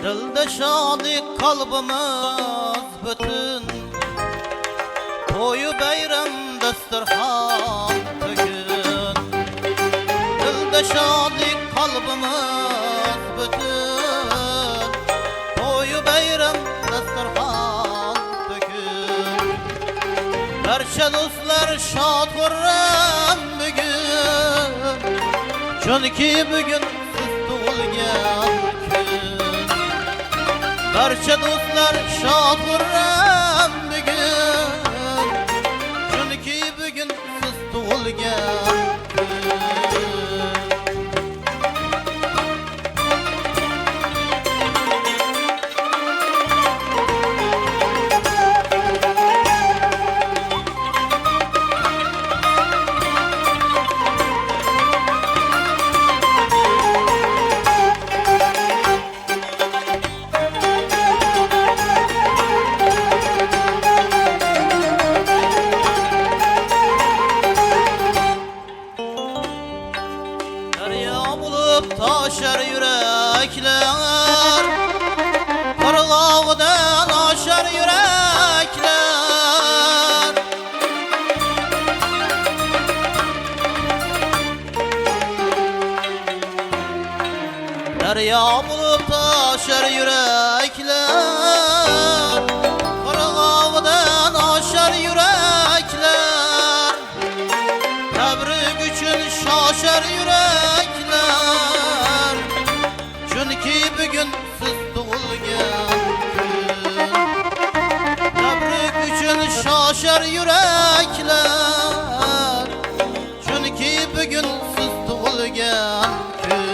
Dilde şadik kalbimiz bütün, toyu bayram dasturxon bugün. Dilde şadik kalbimiz bütün, toyu bayram dasturxon bugün. Barcha do'stlar shod xurram bugün, chunki bugün siz tug'ilgan kun. Barcha do'stlar shod xurram bugun, chunki bugun siz tug'ilgan kun. Taşar yürekler, Karlağdan aşar yürekler. Derya bulup taşar yürekler, Karlağdan aşar yürekler. Tebrik üçün şaşar yürekler, chunki bugun siz tug'ilgan kun. Tebrik üçün şaşar yürekler, chunki bugun siz tug'ilgan kun.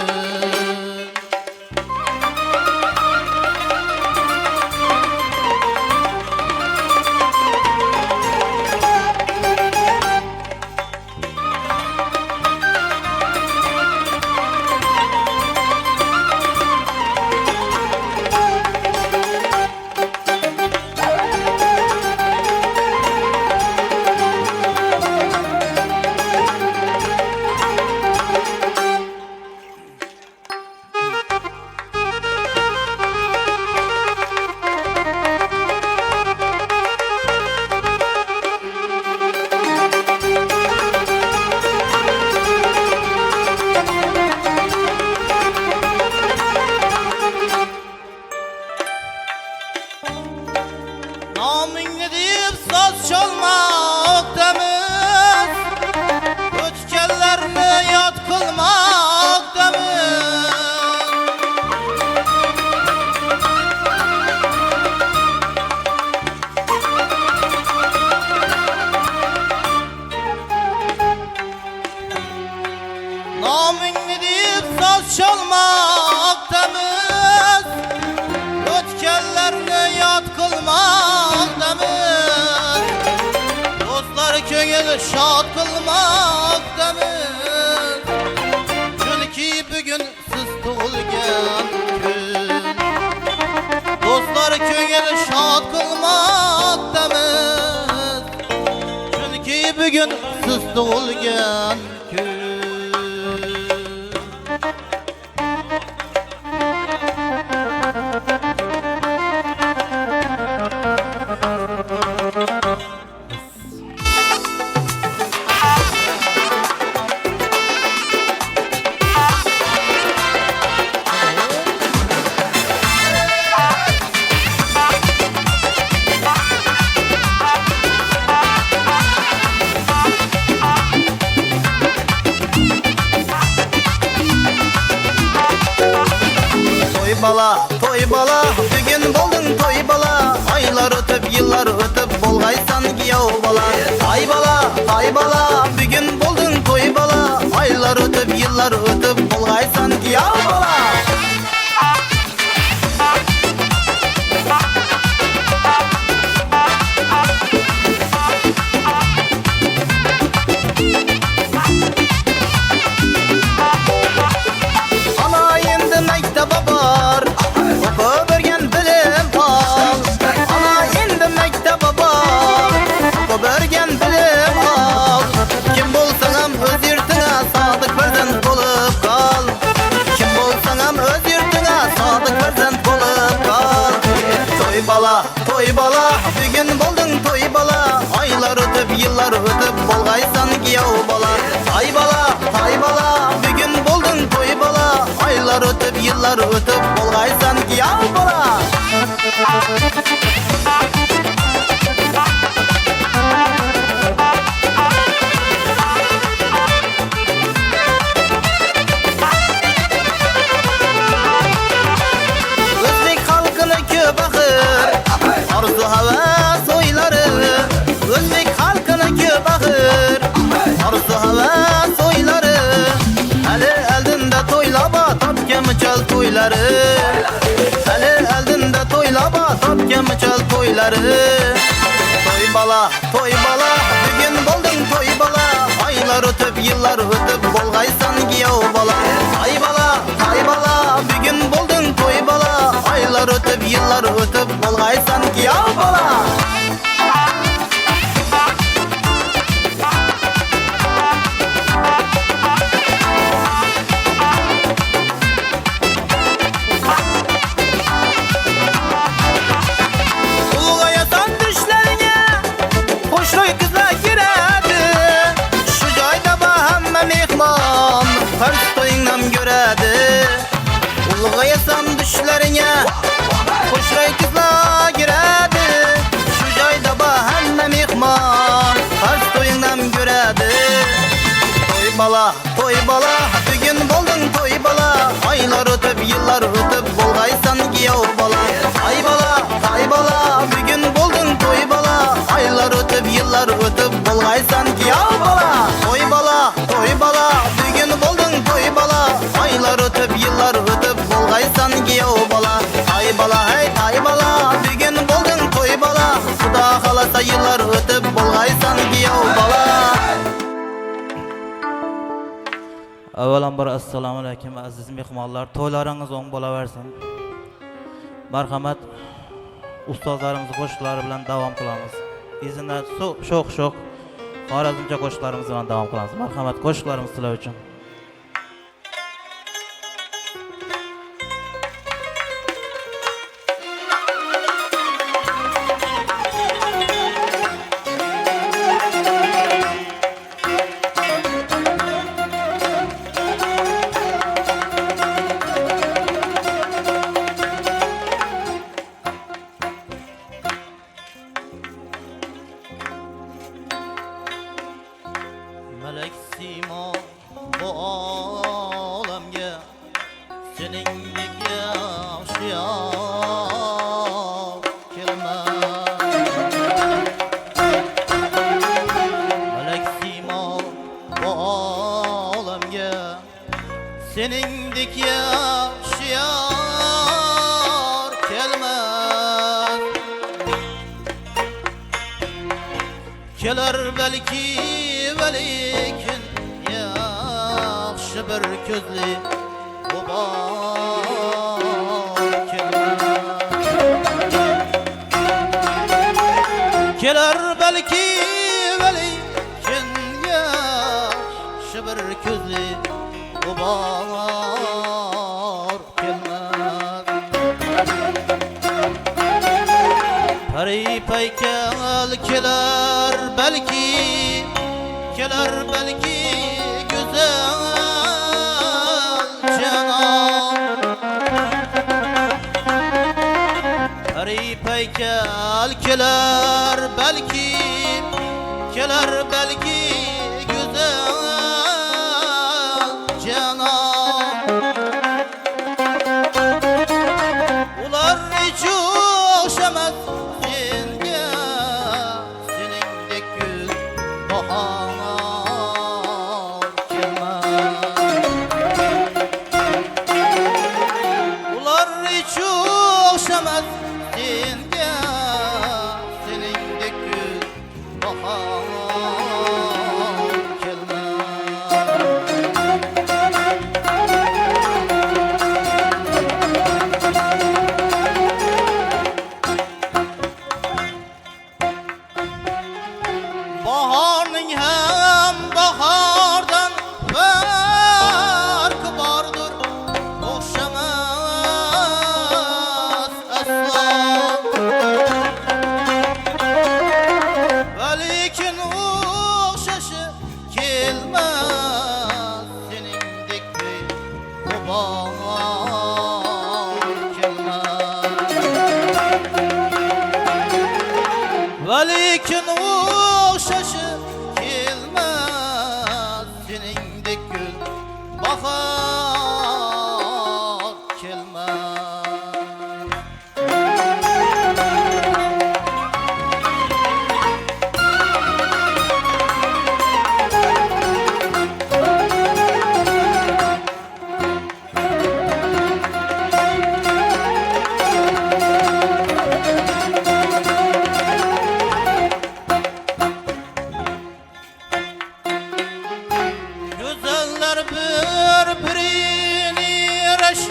köngeli şad kılmaktamiz. Chunki bugun siz tug'ilgan kun. Dostlar köngeli şad kılmaktamiz. Chunki bugun siz tug'ilgan kun. Toy bala, bugün buldun toy bala. Aylar ötüp, yıllar ötüp, bolgaysan giyav bala. Ay bala, bugün buldun toy bala. Aylar ötüp, yıllar ötüp, bolgaysan giyav bala. Ana endi maktab bor, o'qib o'rgan bilim ol. Ana endi maktab bor, o'qib o'rgan bilim ol. Kim bo'lsang ham o'z yurtingga sodiq farzand bo'lib qol. Kim bo'lsang ham o'z yurtingga sodiq farzand bo'lib qol. Toy bala, bugun bulding toy bala. Oylar o'tib, yillar o'tib, bo'lg'aysan giyav bala. Ay bala, bugun bulding toy bala. Aylar ötüp, yıllar ötüp, bolgaysan giyav bala. Özbek halkını köp akır, arzu havas oyları. Özbek halkını köp akır, arzu havas oyları. Ali eldinde toylaba, tapkemi çal toyları. Ali eldinde toylaba, tapkemi çal toyları. Toy bala, bugün buldun toy bala. Aylar ötüp, yıllar ötüp, bolgaysan giyav bala. Ay bala, bugün buldun toy bala. Aylar ötüp, yıllar ötüp, bolgaysan giyav bala. Ulg'ayasan düşlerine, qo'shray kızlar giradi. Shu joyda hamma mehmon, qarz to'yingdan ko'radi. Toy bala, bugun bulding toy bala. Oylar o'tib, yillar o'tib, bo'lg'aysan giyav bala. Ay bala, bugun bulding toy bala. Oylar o'tib, yillar o'tib, bo'lg'aysan giyav bala. Toy bala, bugun bulding toy bala. Oylar o'tib, yillar o'tib, bolgaysan giyav bala. Ay bala, bugün bulding toy bala. Xudo xolasa yillar o'tib, bolgaysan giyav bala. Avvalambor assalomu alaykum aziz mehmonlar. To'ylaringiz o'ng bo'laversin. Marhamat, ustozlarimiz qo'shiqlari bilan davom qilamiz. Izinda sho'x Xorazmcha qo'shiqlarimiz bilan davom qilamiz. Marhamat, qo'shiqlarimiz sizlar uchun. Melek simo bu olamga seningdek yaxshi yor kelmas. Melek simo bu olamga seningdek yaxshi yor kelmas. keler belki velikin yaxshi bir ko'zli g'ubor kelmas. Keler belki velikin yaxshi bir ko'zli g'ubor kelmas. Pari paykal keler belki güzel canan. Pari paykal keler belki güzel canan. Ular hiç oşamaz senga, seningdek gül bahar kelmez. Ular hiç oşamaz senga, seningdek gül bahar baharning ham bahardan farqi bordir, o'xshamas aslo. Va lekin o'xshashi kelmas seningdek g'ubor kelmas. Va lekin o'xshashi kelmas seningdek gül bahar kelmas. Güzeller birbirini reş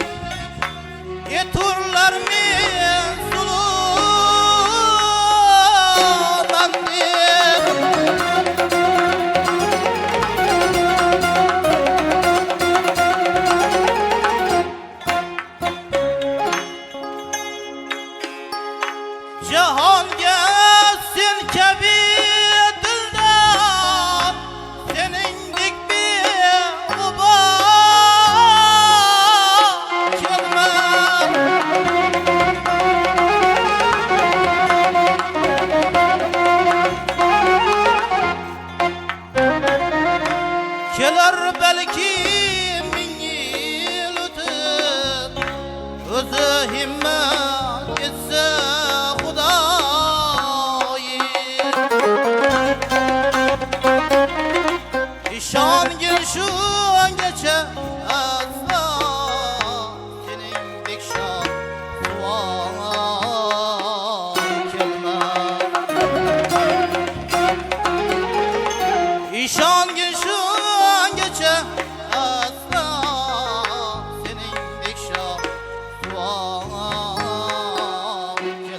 eturlar men suluman deb. Jahonga sen kabi dildor, seningdek beg'ubor kelmas. Kelar belki ming yil o'tib, o'zi himmat etsa Xudoyim. İşongin shungacha aslo seningdek shon kelmas. İşongin shungacha aslo seningdek shon kelmas.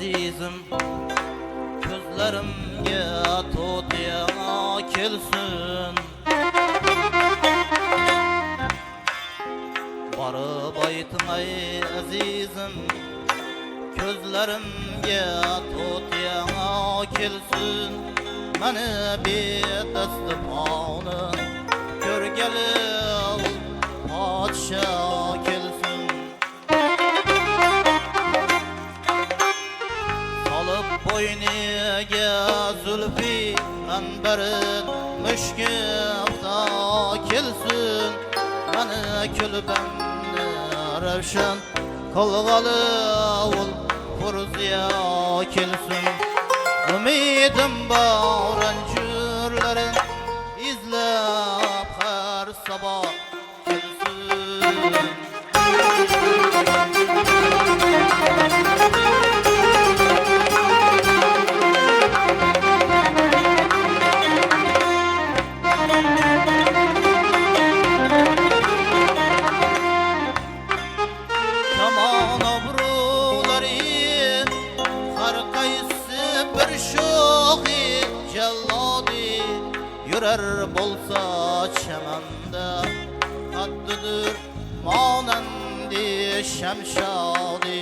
azizim Gözlerimge to'tiya kelsin Barıp aytın ay azizim Gözlerimge to'tiya kelsin Meni bedasty pony görgeli Padşah kelsin Salıp boyniga zülfi anbarin müşkifta kelsin Meni külbemni ravshan qilg'ali ul furziya kelsin Ümidim bor anjurlarin izlab har sabah kelsin Kaman obruları har qaysi bir shohi jallodi yurar bolsa chamanda haddidir monandi shamshodi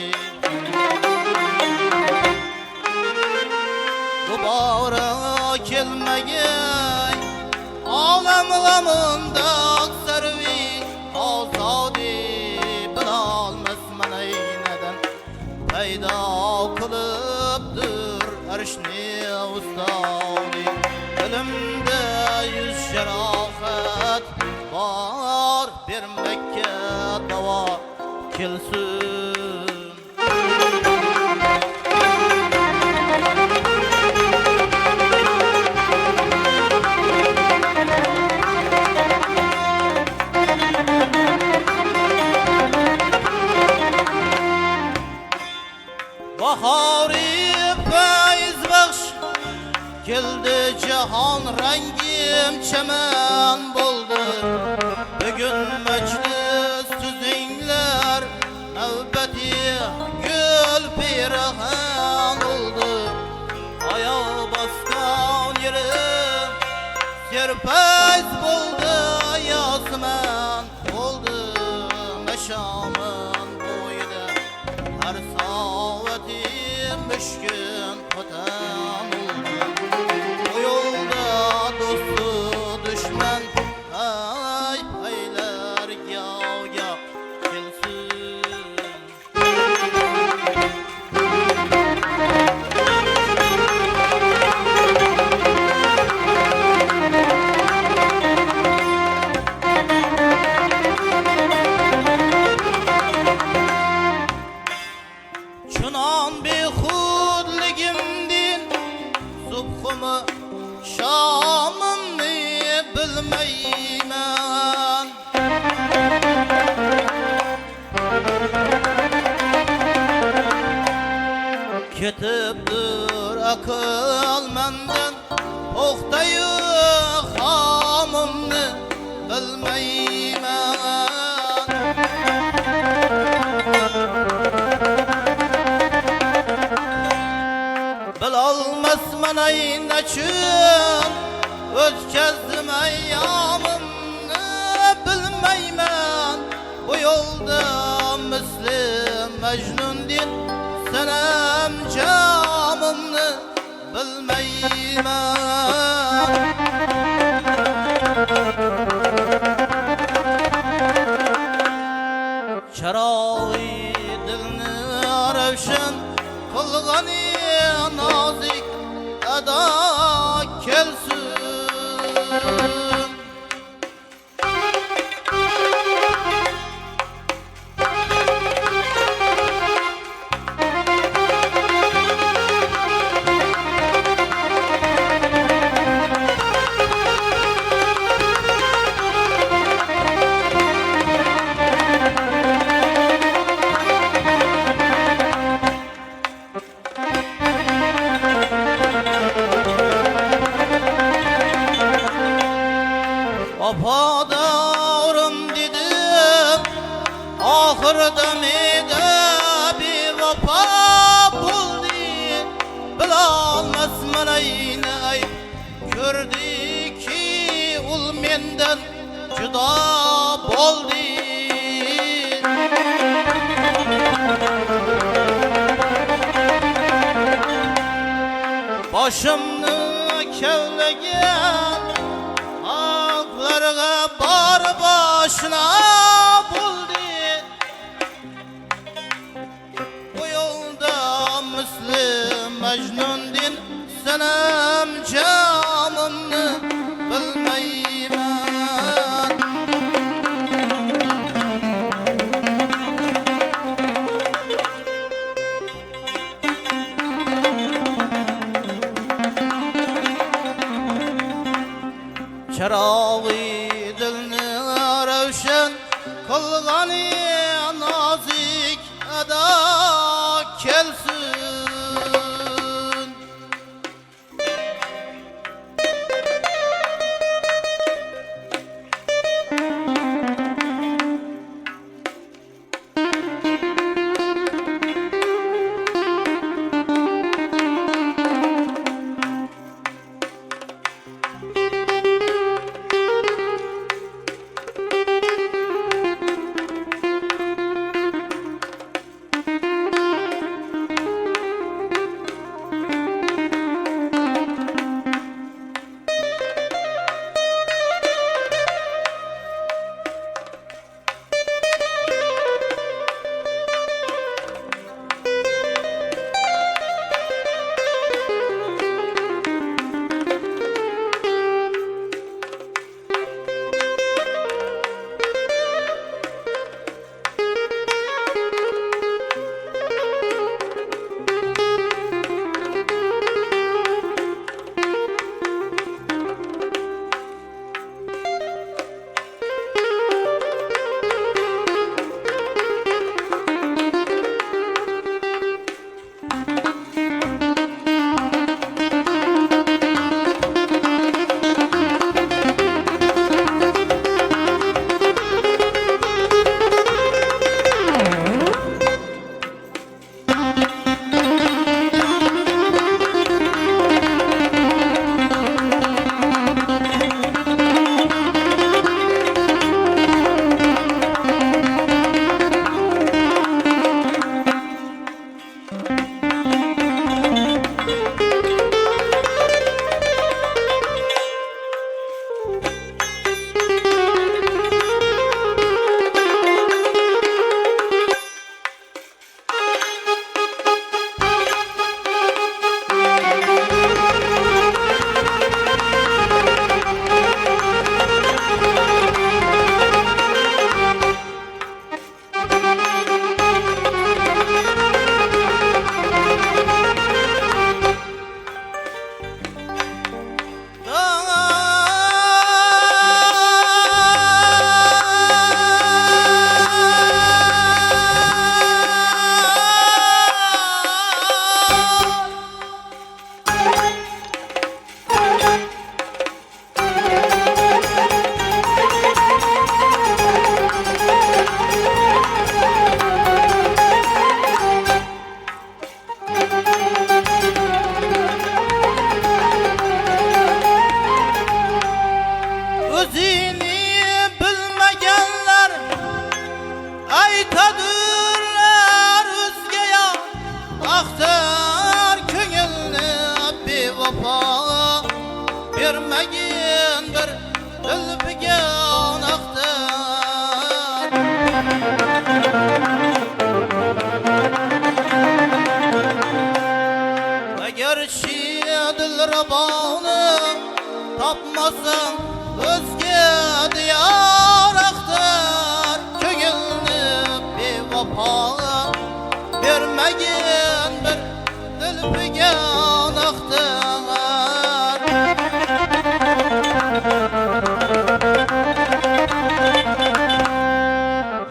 Dubara kelmagay olam g'amında sarvi ozodi bilolmas manay neden paydo qilibdir arshni ustodi dilimda yuz jarohat bor bermakka davo kelsin Bahori fayz baxsh keldi jahon rangim chaman bo'ldi bugun majlis tuzinglar navbati gul pirahan oldu oyoq bosgan yerim serpayz bo'ldi yosman bo'ldi mashomin bo'yida har soati müşkün xotam bu yolda dostu düşman ay paylar yav kelsin Çunan behudligimdin subhumu şamımni bilmeyman Ketibdir akıl menden oqtayu hamımni bilmeyman Bilolmas manay nachun o'tkazdim ayyomimni bilmayman bu yo'lda misli majnundin sanam jamimni bilmayman Charogi dilni ravshan qilg'ani nozik ado kelsin Vafadorım dedim ahırda meyde bir vafa buldu olmaz manayinay gördü ki ul menden juda boldu. Başımni kevlagan halklarga bar başına buldu. Bu yolda Müslüm Mecnun'din senem camımni bilmeymen. Çarağı dilni ravşan kılgani nazik ada kelsin. Vermegin bir dilbiga anaqdan. Agarchi dilraboni topmasang o'zga diyor axtar, ko'ngilni bevafo bermagin bir dilbiga anaqdan.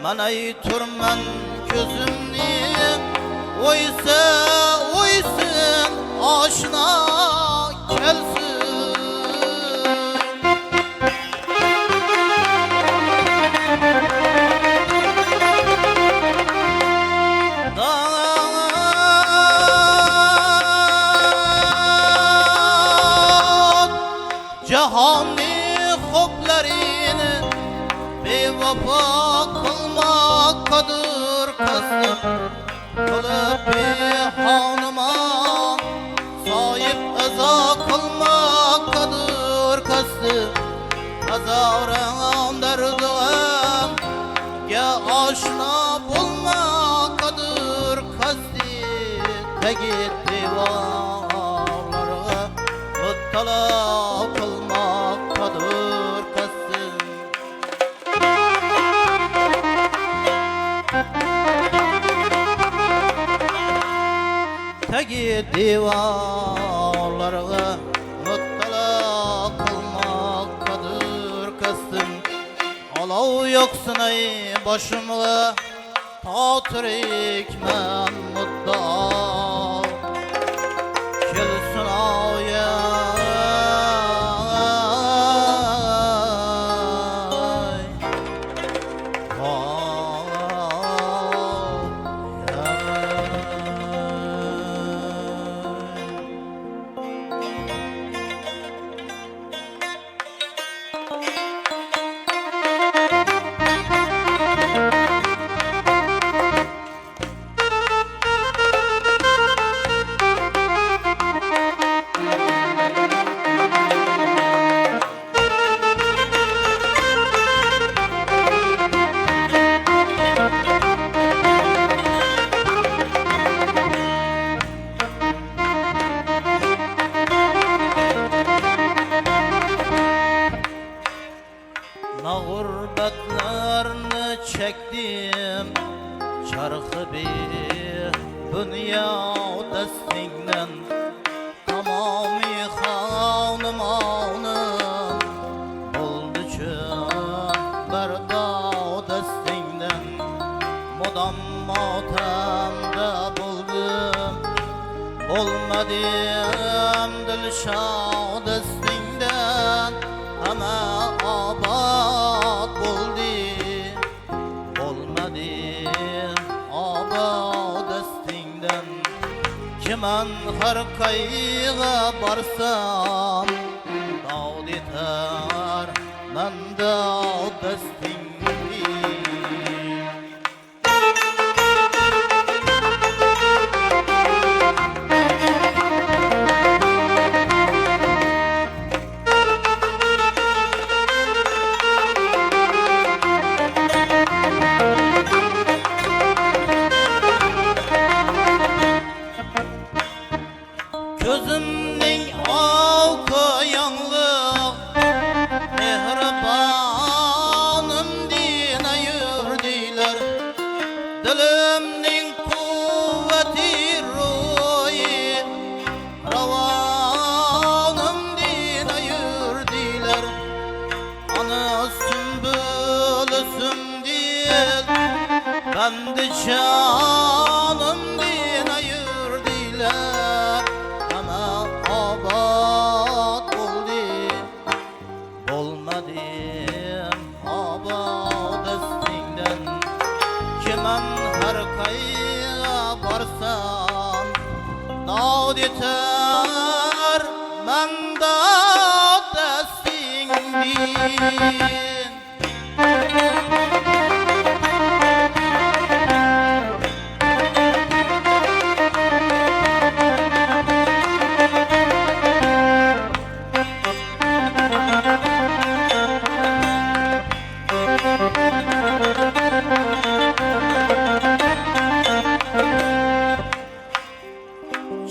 Manay turman ko'zimni o'ysa o'ysin oshna kelsin. cihani hoplarını bevapa kılmaktadır kastım. Kılıp hanıma sahip eza kılmaktadır kastım. Azarın derdim ya aşna bulmaktadır kastım. Tegit divarlara muttala kılmaktadır kastım. Tegit divarlara muttala kılmaktadır kastım. Olav yoksun ey başımda tatrik men muddao kelsin ağya Gurbetlerini çektim çarkı bir dünya destinden. Tamamı hanım ağnım oldu çün berda destinden. Modam matemde buldum olmadım dilşad destinden. Ama abad buldi olmadim abad destingden. Kiman har kayga barsam dağd eter men dağd destingden. Gözümning avkı yanlıq mehribanım dine yürdiler. Dilimning kuvveti ruhi ravanım dine yürdiler. Ana sümbülüsüm değil bendi canım dine yürdiler. Abad oldu olmadım abad destinden. Kimen her kayga barsam dağd eter men dağd destingden.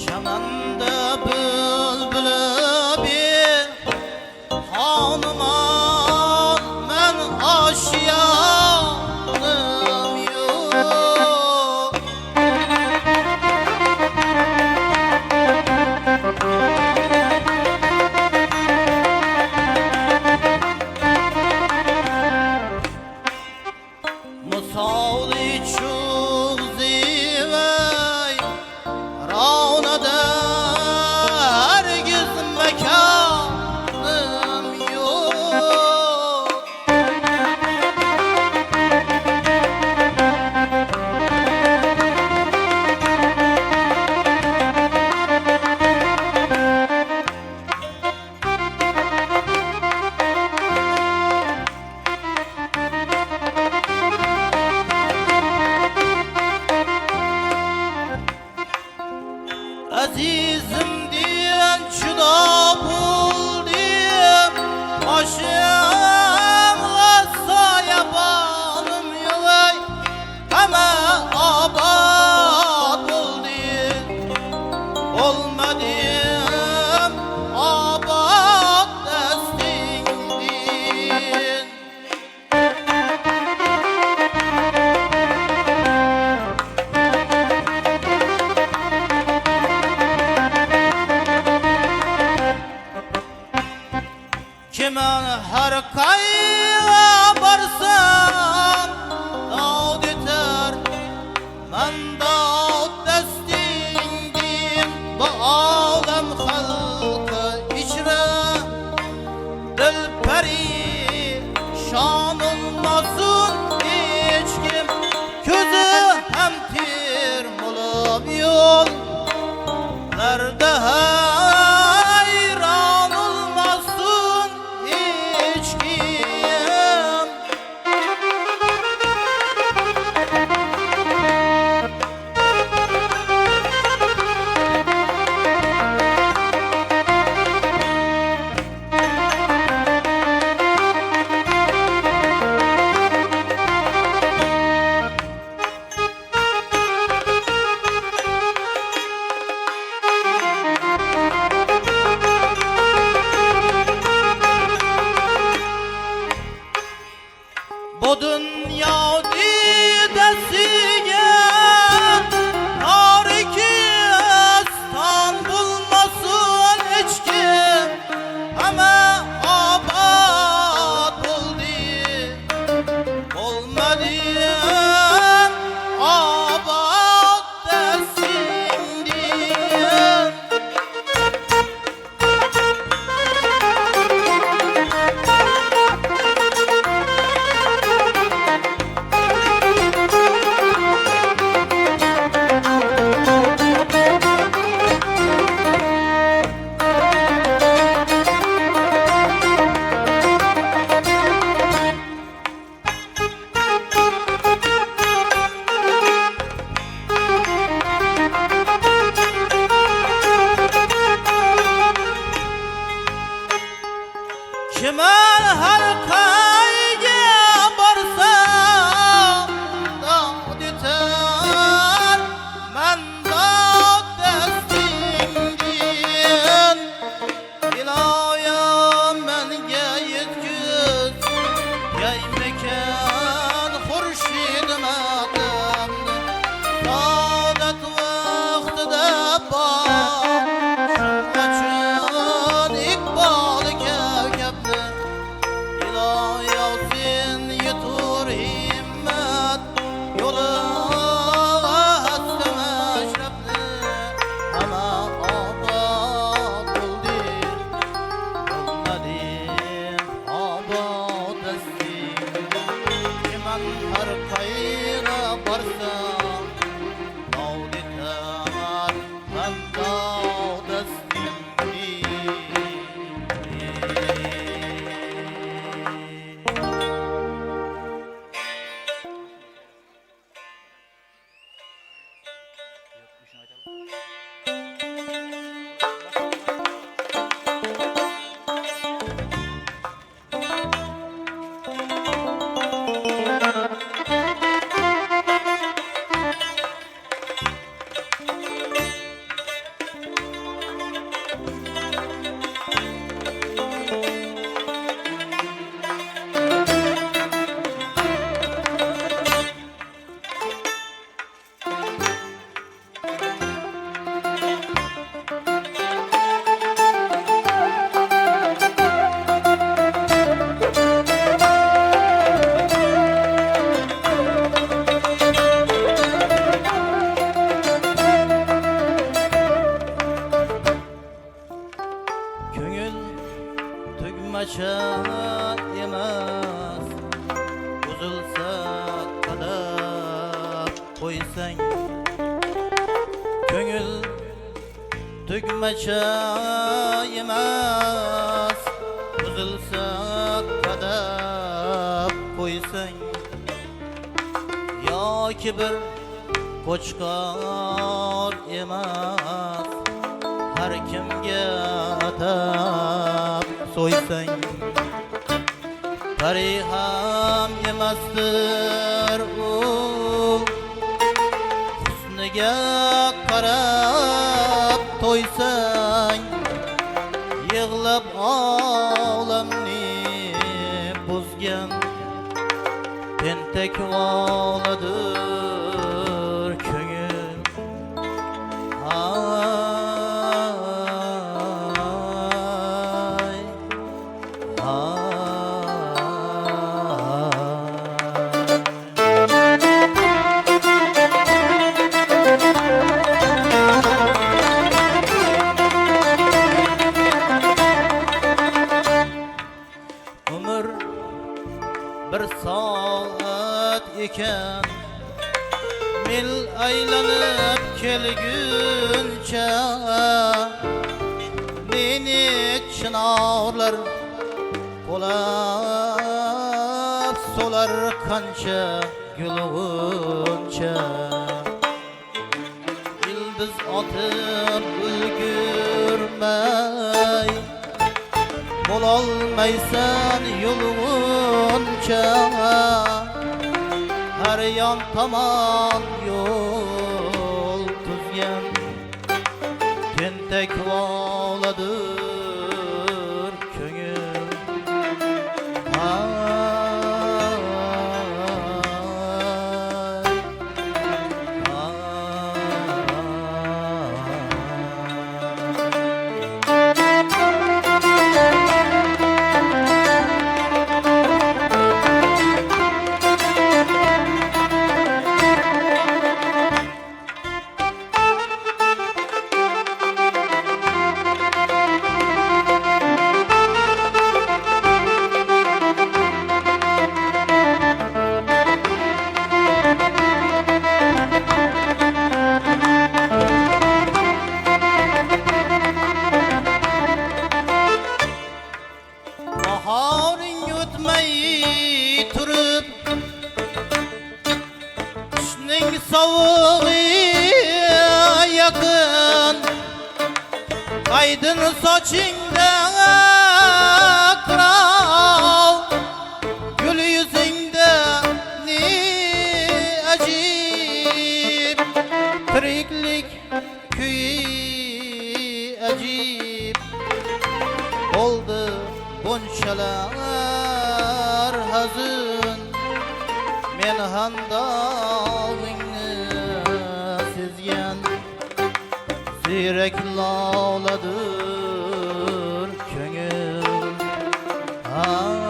Çamanda bülbülü bir hanıma azizim diyen çıda buldum aşığımla sayabanım yılay ama abad buldum olmadım abad destingdin. Kimen her kayga barsam daud eter men daud destingdim bu alem halkı içre dil peri şan olmasın hiç kim közü hem tir bulup yol nerede hayran olmasın hiç kim. Bu dünya didesiye Tarikistan bulmasın hiç kim ama abad oldu olmadım abad desindim. Kimen her kayga barsam daud eter men daud destingdin. İlayim menge yetküz yaymeken hurşidim adamdı saadet vaktida bak şungaçın ikbalı kevkebni İlayim yetur himmet yolu hastem eşrefni ama abad oldu olmadım abad destingdim. Kimen her kayga barsam daud eter men daud destingdim. Köngül tügmeçe emas buzulsa kadar koysan Köngül tügmeçe emas buzulsa kadar koysan yoki bir qo'chqor emas Her kimge atab soysang tariham emasdir u husniga qarab to'ysang yig'lab olamni buzgan tentak oladır ko'ngil ay Ömür bir saat eken mil aylanıp kelguncha meni çınarlar kolap solar kança gülünçe yıldız atıp ulgurmay Bololmaysan yolunca Her yan tamam yol tuzgan Tentek valadır köngül Baharın yutmayı turup Kışның sovuğu yakın Aydın saçında kral Gül yüzünde ne acip Tiriklik köyü acip Oldu bunçalar hazın Men handalını sezgen Zirek lağladır köngül Ay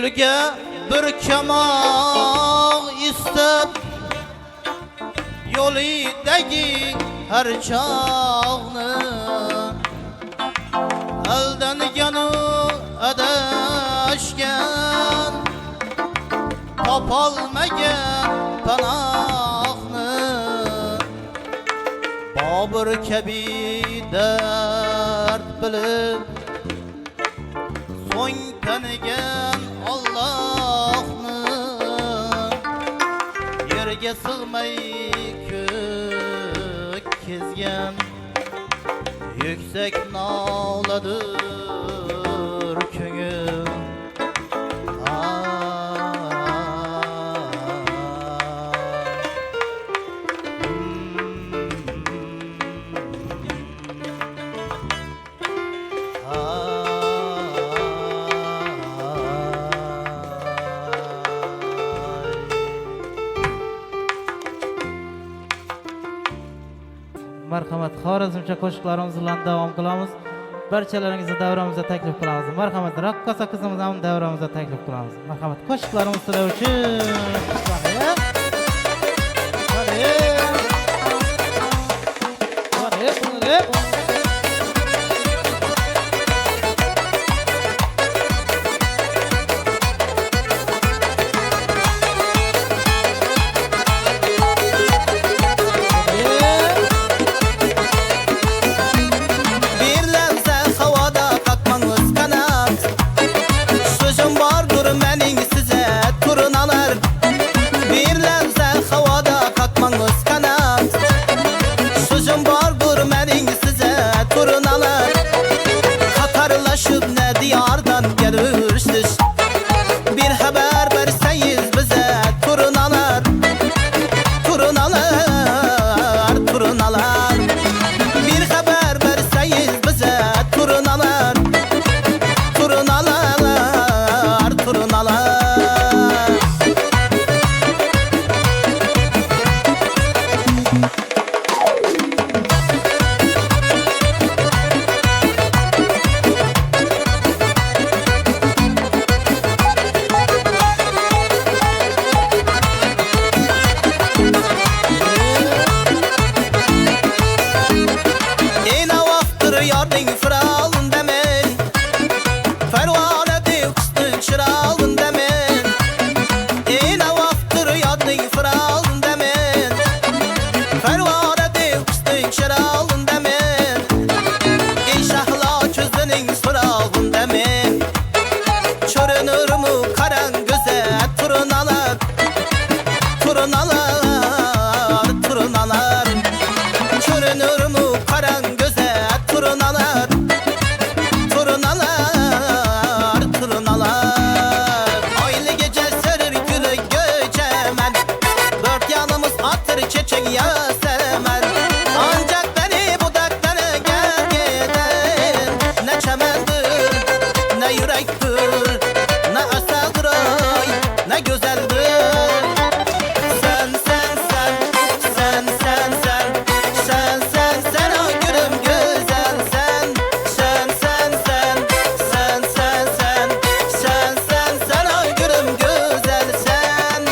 Gülge bir kemak istep Yolidagi her çağını Elden yanı edeşken Tapalmagan panahını Babır kebi dert bilip So'ng tanigan Allohni yerga sig'may ko'k kezgan yuksak noladir ko'ngil Marhamat, Xorazmcha qo'shiqlarimiz bilan davom qilamiz. Barchalaringizni davramizga taklif qilamiz. Marhamat, raqqosa qizimizni ham davramizga taklif qilamiz. Marhamat, qo'shiqlarimiz sizlar uchun. Bir lavza havada kalkmanız kanat Sözüm vardır mening size turnalar Bir lavza havada kalkmanız kanat Sözüm vardır mening size turnalar Katarlaşıp ne diyardan gelirsiz Bir haber verseniz bize turnalar Turnalar, turnalar Bir haber verseniz bize turnalar Turnalar, turnalar Ena vaxtır yardın fıralın demen Fervane div kıstın çıralın demen Ena vaxtır yardın fıralın demen Fervane div kıstın çıralın demen İnşallah çözünün sıralın demen Çörünür mü karan göze turnalar Turnalar, turnalar Çörünür mü karan göze turnalar Turnalar, turnalar Aylı gece serir gülü göcemen Dört yanımız atır çiçek yasemen Ancak beni budaktan gel giden Ne çemendir, ne yürektir Ne eseldir ay, ne güzeldir Sen, sen, sen, sen, sen, sen Sen, sen, sen o gülüm güzel sen Sen, sen, sen, sen, sen, sen Sen, sen, sen o gülüm güzel sen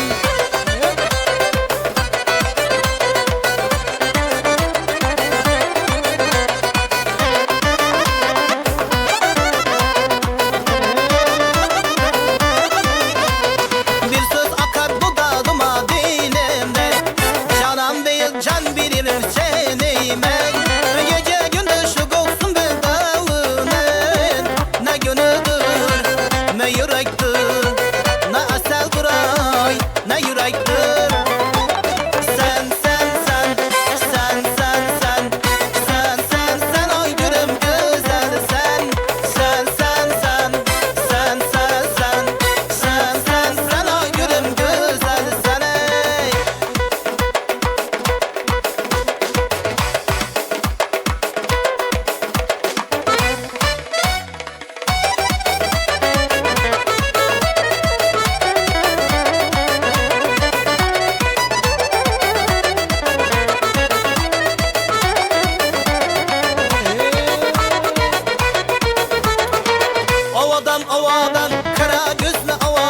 Bir söz akar dudadıma dilimden Canan değil can bilirim senime Gece gündüz şu koksun bir dağının Ne gönüldür ne yürektir Ne eseldir ay ne yürektir Sen sen sen sen sen sen Sen sen sen ay gülüm güzel sen Sen sen sen sen sen sen Sen sen sen ay gülüm güzel sen ey Ovadan ovadan kara gözlü ovadan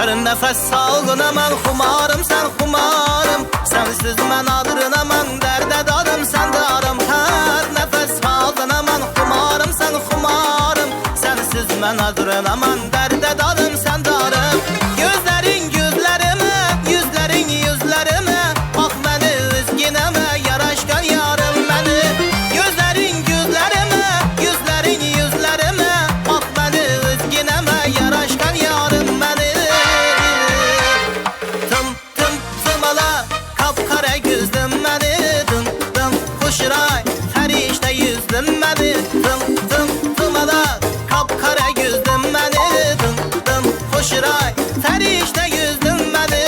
Her nefes salgınaman xumarım sen xumarım. Sensiz men adırınaman derde dadım sen darım. Her nefes salgınaman xumarım sen xumarım. Sensiz men adırınaman derde dadım sen darım. Gözlerin gözlerime, yüzlerin yüzlerime, bak beni üzgüneme, yaraşkan yarım beni. Gözlerin gözlerime, yüzlerin yüzlerime, bak beni üzgüneme, yaraşkan yarım beni. Tım tım tımala, kapkara gözlüm beni. Dım dım kuşray, ferişte yüzlüm beni. Tım tım tımala, kapkara gözlüm beni. Dım dım kuşray, ferişte yüzlüm beni.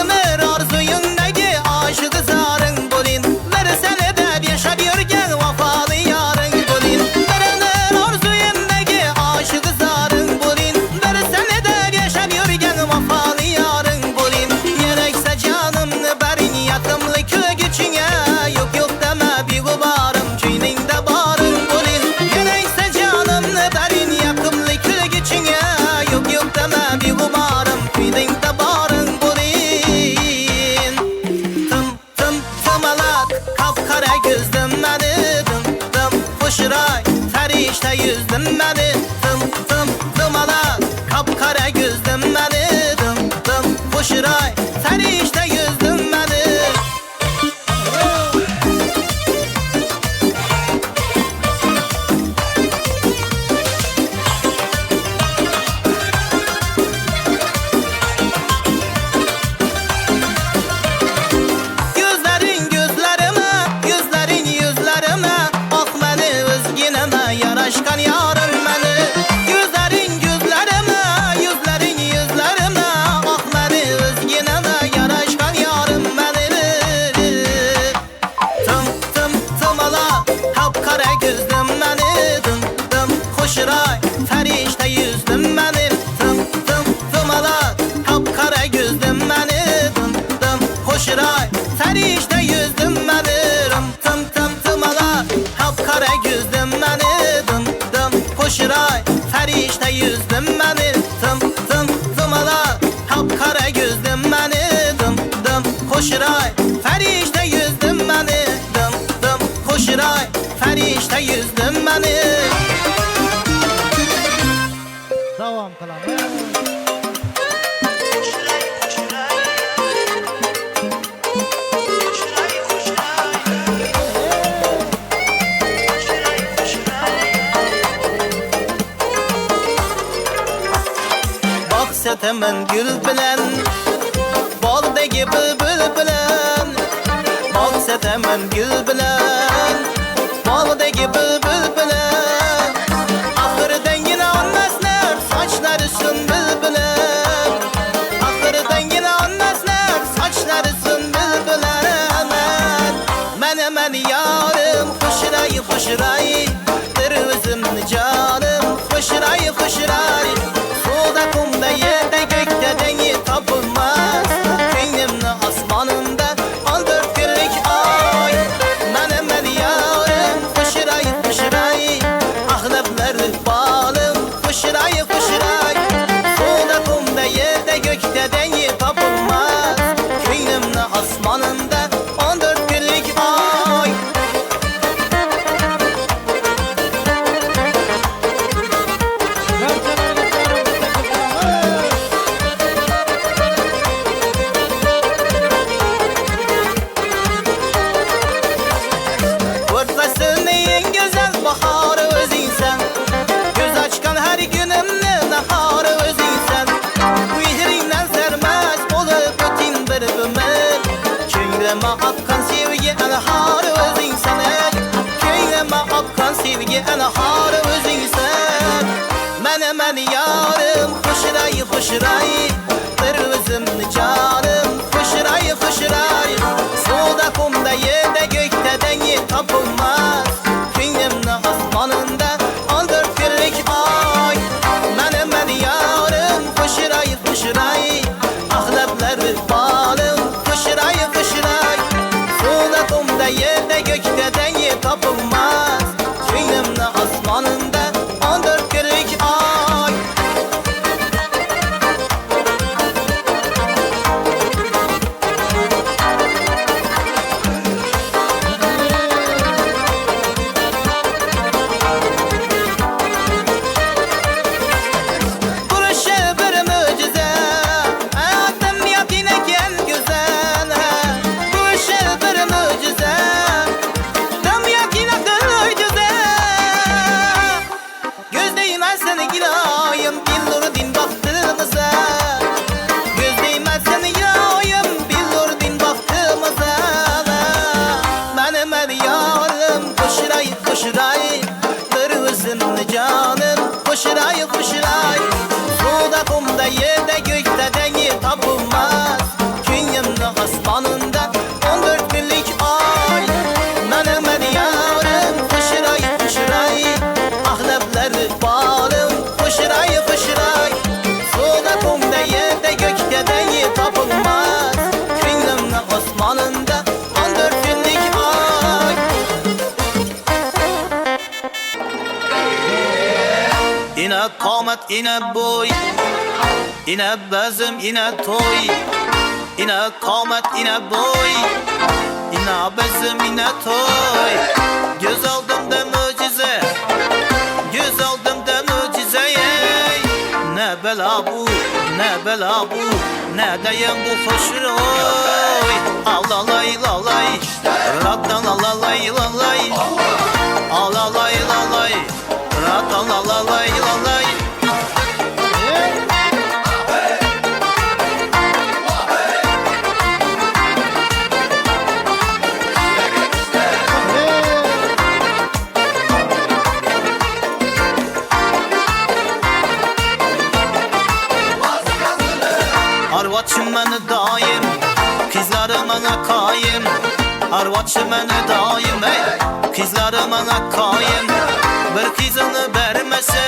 Ömür arzuyundaki aşık zarın bulin. Versene de yaşar yürgen vafalı yarın bulin. Ömür arzuyundaki aşık zarın bulin. Versene de yaşar yürgen vafalı yarın bulin. Gerekse canımını berin yatımlı kök içine. Yok yok deme bir gubarım çiğninde barın bulin. Gerekse canımını berin yatımlı kök içine. Yok yok deme bir gubarım çiğninde barın bulin. Tım tım tımalak kapkara gözlüm beni. Dım dım kuşray ferişte yüzlüm beni. Tım tım tımalak kapkara gözlüm beni. Dım dım kuşray ferişte yüzlüm beni. Gözlerin gözlerime, yüzlerin yüzlerime, bak beni üzgüneme, yaraşkan yarım beni. Gözlerin gözlerime, yüzlerin yüzlerime, bak beni üzgüneme, yaraşkan yarım beni. Tım tım tımala, kapkara gözlüm beni. Dım dım kuşray, ferişte yüzlüm benim. Tım tım tımala, kapkara gözlüm beni. Dım dım kuşray, ferişte yüzlüm benim. Tım tım tımala, kapkara gözlüm beni. Dım dım kuşray, ferişte yüzlüm benim. Tım tım tımala, kapkara gözlüm beni. Dım dım kuşray, ferişte yüzlüm beni. Dım dım kuşray, ferişte yüzlüm beni. Devam kılalım. Bahsetemem gül bilen, baldagi bülbül bilen. Bahsetemem gül bilen, baldagi bülbül bilen. Ahırdan yine anmazlar, saçları sümbül bilen. Ahırdan yine anmazlar, saçları sümbül bilen. Men yarım, kuşray kuşray, bir özümlü canım, kuşray kuşray. Suda kumda yerde gökte dengi tapılmaz. Köyümlü asmanında 14 günlük ay. Men yarım, kuşray kuşray, ahlapları balım, kuşray kuşray. Suda kumda yerde gökte dengi tapılmaz. Köyümlü asmanında 14 günlük ay. Ortasını en güzel baharı özünsen. Göz açkan her günümde naharı özünsen. Mihrinden sermez olup bütün bir ömür. Köyleme akkan sevgi enharı özünsen. Köyleme akkan sevgi enharı özünsen. Men yarım, kuşray kuşray, bir özümlü canım, kuşray kuşray. Suda kumda yerde gökte dengi tapılmaz. Köyümlü asmanında 14 günlük ay. Men yarım, kuşray kuşray, qomat ina boy, ina bazm ina to'y, ina qomat ina boy, ina bazm ina to'y. Göz oldimda mo'jiza, göz oldimda mo'jiza. Ne bela bu, ne bela bu, ne dayan bu hoşroy. Alalay lalay, raddan alalay lalay, alalay lalay, raddan alalay lalay. Arvatçım beni daim, kızlarım bana kayım. Arvatçım beni daim, kızlarım bana kayım. Bir kızını vermese,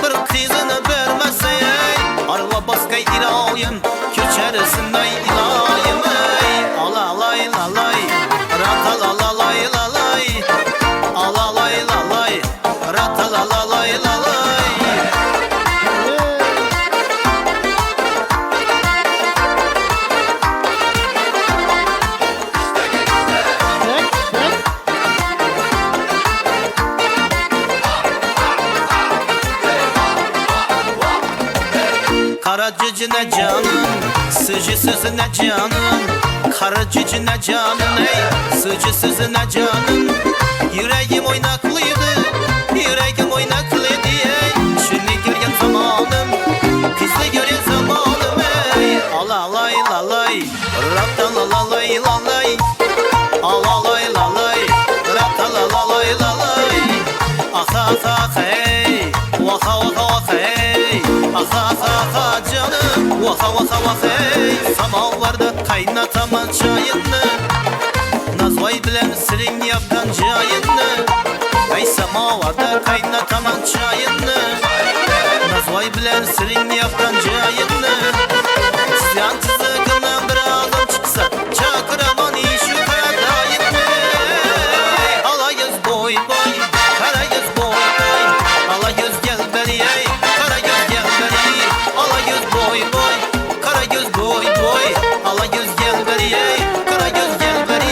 bir kızını vermese, arva baskay ilayım, köçerisinde ilayım. Alalay lalay, ratalalay lalay, alalay lalay, ratalalay lalay. Kara cicine canım, sıcı sözüne canım. Kara cicine canım, ey sıcı sözüne canım. Yüreğim oynaklıydı, yüreğim oynaklıydı ey. Şimdi görgen zamanım, kızlı gören zamanım ey. Alalay lalay, ratalalay lalay, alalay lalay, ratalalay lalay. Aha aha hey, vaha vaha vaha hey. Aha aha canım, vaha vaha vaha hey. Samovarda kaynatamam çayını, Nazvay bilen sirin yaptan çayını. Ey samovarda kaynatamam çayını, Nazvay bilen sirin yaptan çayını. Syan çizgine bir adam çıksa, çakıramın işi kadayım. Alayız boy boy, karayız boy boy. Alayız gel beri ey, karayız gel beri. Alayız boy boy, karayız boy boy. Alayız gel beri ey, karayız gel beri.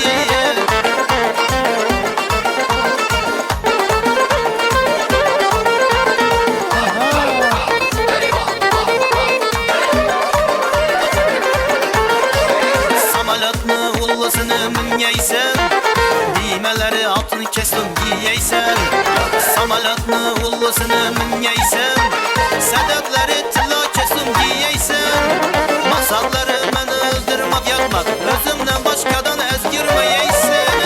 Samalatını ullasını minyeysen, düğmeleri altın kestim giyeysen. Samalatını ullasını minyeysen, sedetleri tilla kestim giyeysen. Masalları beni öldürmek yapmak, özümden başkadan ezgirmeyeysen.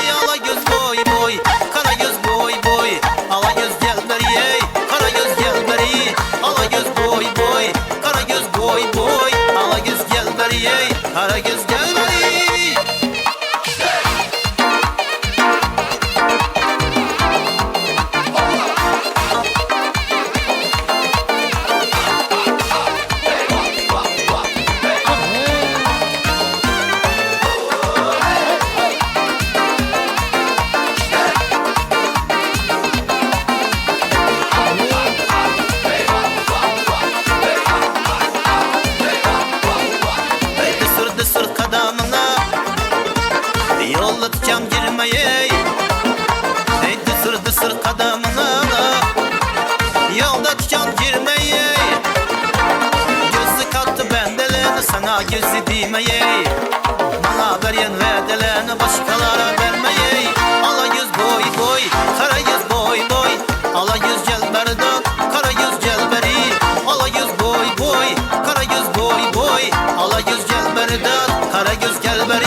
Ey ala göz boy boy, kara göz boy boy. Ala göz gel beri ey, kara göz gel beri. Ala göz boy boy, kara göz boy boy. Ala göz gel beri ey, kara göz gel beri. Dısır kadamına, yolla tutacağım girmeyi. Ey dısır kadamına, yolda tutacağım girmeyi. Gözü kattı bendelerini, sana gözü değmeyi. Bana veren vedelerini başkalara vermeyi. Ala yüz boy boy, kara yüz boy boy. Ala yüz gel berdan, kara yüz gel beri. Ala yüz boy boy, kara yüz boy boy. Ala yüz gel berdan, kara yüz gel beri.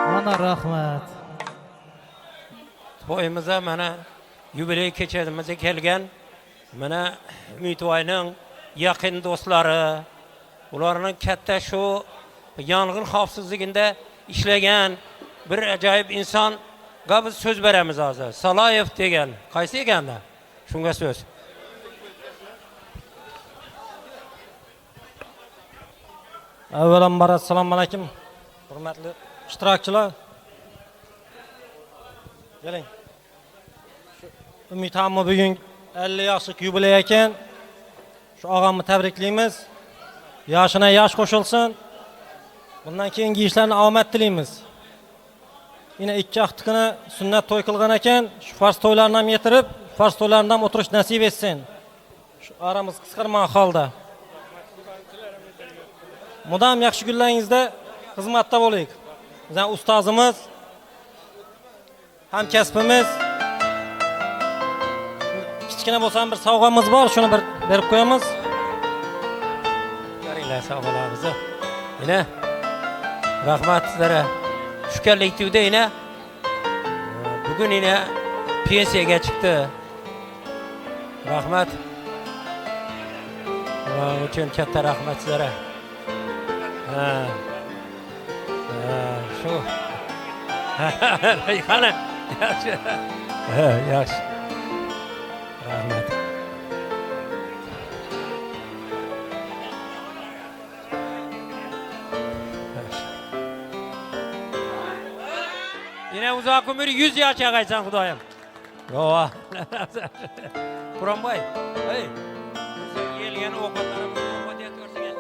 Ana rahmet. Toyumuza mana yubiley keçirimize kelgan mana Ümitoyning yaqin do'stlari, ularning katta shu yong'in xavfsizligida ishlagan bir ajoyib insonga biz so'z beramiz hozir. Saloyev degan, qaysi ekanda? Shunga so'z. Avvalambor assalomu alaykum. Hurmatli ishtirokchilar, Keling. Ümit hamma bugun 50 yoshlik yubiley ekan. Shu og'amni tabriklaymiz. Yoshina yosh qo'shilsin. Bundan keyingi ishlarni omad tilaymiz. Yine 2 hafta kuni sunnat to'y qilgan ekan, shu farz to'ylarini ham yetirib, farz to'ylarida ham o'tirish nasib etsin. Shu aramiz qisqarman holda. Mudam yaxshi kunlaringizda xizmatda bo'laylik. Bizning ustozimiz, hamkasbimiz, kichkina bo'lsa ham bir sovg'amiz bor, shuni bir berib qo'yamiz. Qaringlar sog'larimizni. Yine rahmat sizlere. Şu kollektivde yine bugün yine pensiyaga chiqdi. Rahmat. Ular uchun katta rahmat sizlere. Şu. Qani. Yaxshi. Yaxshi. Rahmat. Yine uzak ömür 100 yaş yaşaysan Xudayım. Yo. Quronboy. Hey. Sen yelgen ovqatlarimizni ovqat yetversin.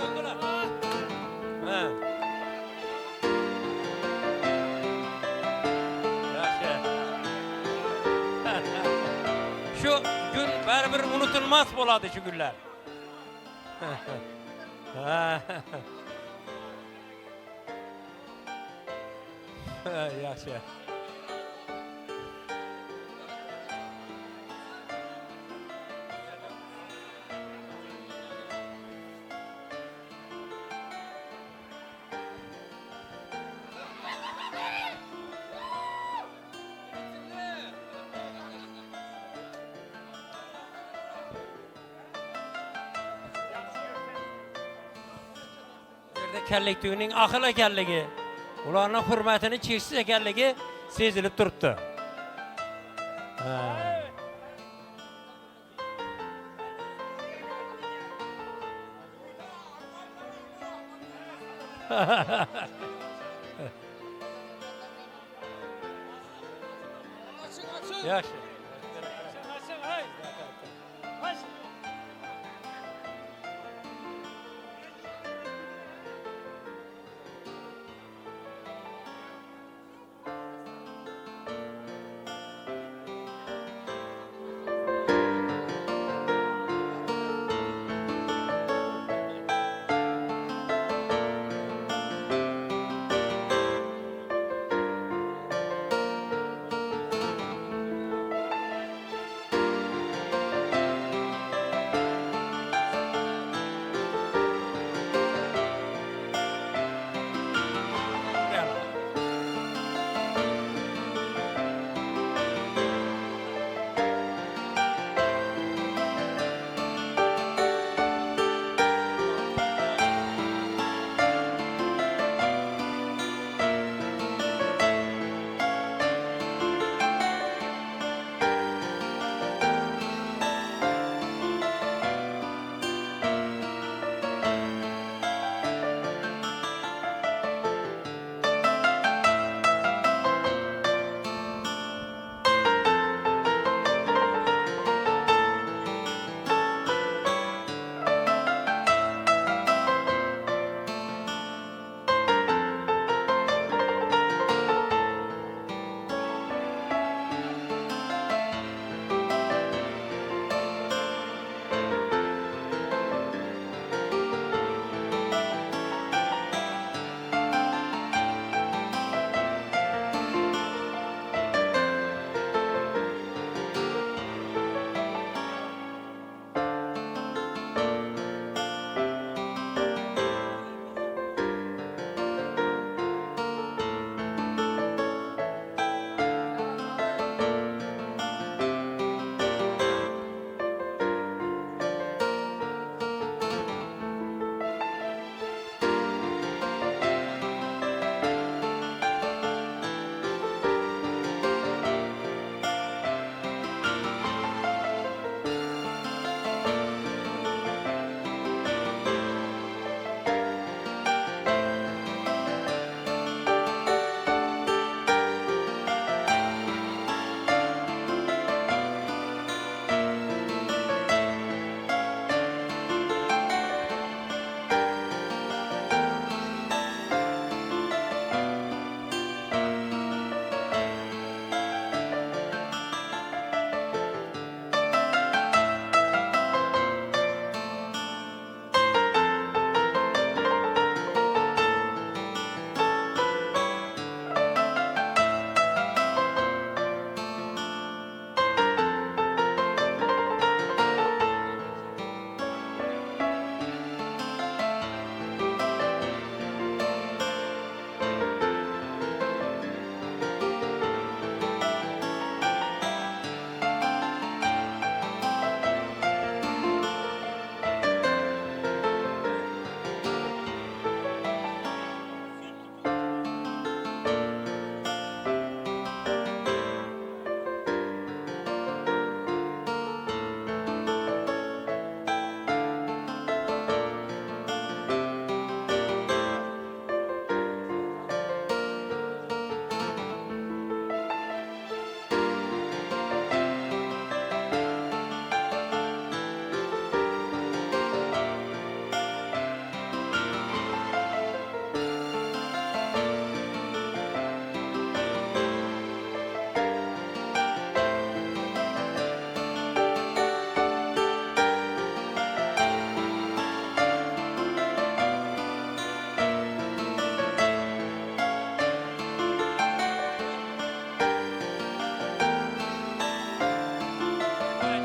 Oldular. Ha. Yaxshi. Şu gün baribir unutulmaz bo'ladi şu günler. Yaxshi. Kollektivining aql ekanligi, ularning hurmatini cheksiz ekanligi sezilib turibdi. Yaxshi.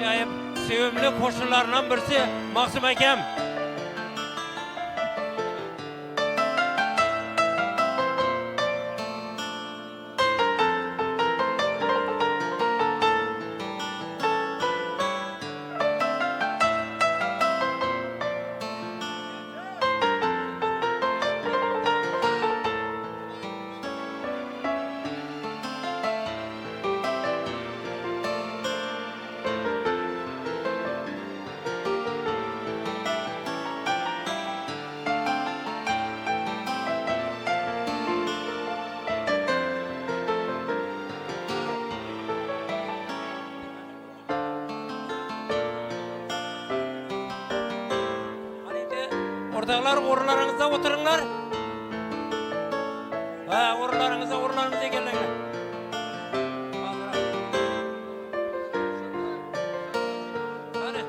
ajoyib sevimli qo'shiqlardan birisi Maqsim akam. Oradalar o'rinlaringizda o'tiringlar. Ha, o'rinlaringizga kelinglar. Qani.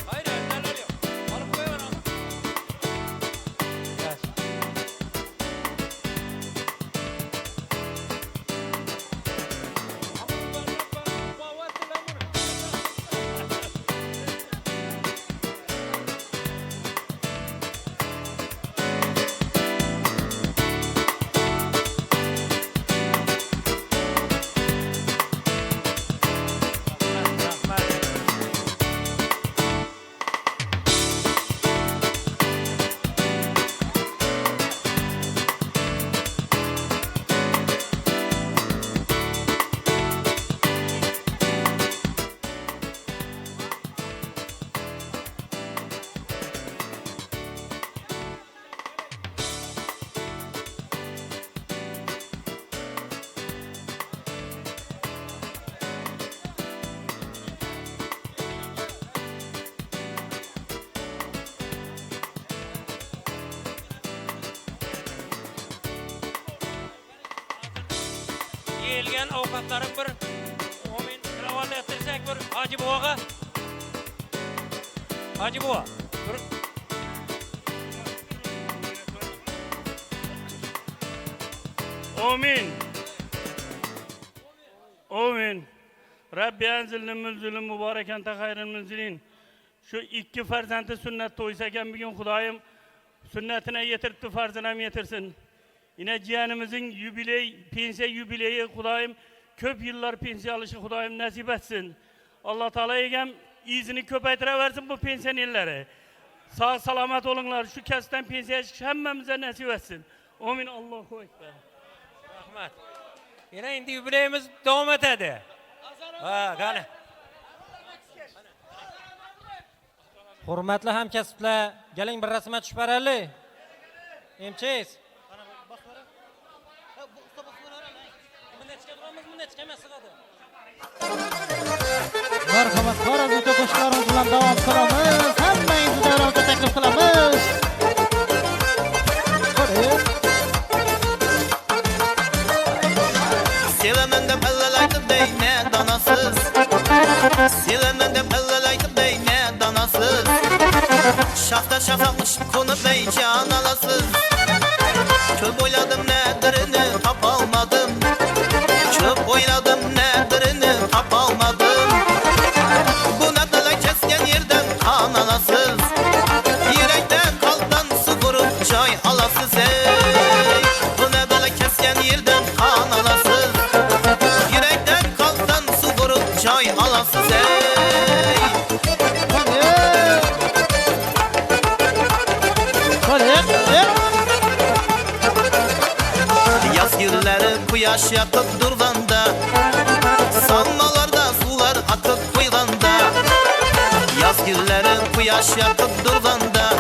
Haydi, neler yok. Alıp koyun onu. Yaş. Yeyilgan ovqatlarim bir omin kravat ettirsak bir Hacı Buvaga. Hacı Buva. Amin. Amin. Rabbi enzilni mülzülün mübareken hayrın münzilin. Şu iki farzandı sünnet toysaken bir gün Hudayım sünnetine yetirtti, farzına mı yetirsin? Yine cihanımızın pensiye yübileyi Hudayım köp yıllar pensiye alışı Hudayım nasip etsin. Allah Teala egem izini köpeytire versin bu pensiyonerlere. Sağ salamet olunlar, şu kesten pensiye çıkış hemmemize nasip etsin. Amin. Allahu Ekber. Rahmat. Yine indi yübileyimiz devam etedi. Ha, qani. Hurmatli hamkasblar, keling bir rasmga tushib baraylik. Emchiz. Marhamat, Xorazmcha qo'shiqlarimiz bilan davom qilamiz. Hammangizni davramga taklif qilamiz. Sevemen de pellalaydım beyne danasız. Sevemen de pellalaydım beyne danasız. Şafta şafakmış konu bey can alasız. Çöp oyladım nedirini tapalmadım. Çöp oyladım nedirini tapalmadım. Bu nadala kesken yerden kan alasız. Yürekten kalpten su vurup çay alasız ey. Bu nadala kesken yerden kan alasız. Yürekten kalpten su vurup çay alasız ey. Yaz günleri kuyaş yakıp durganda, salmalarda sular akıp kuyğanda. Yaz günleri kuyaş yakıp durganda,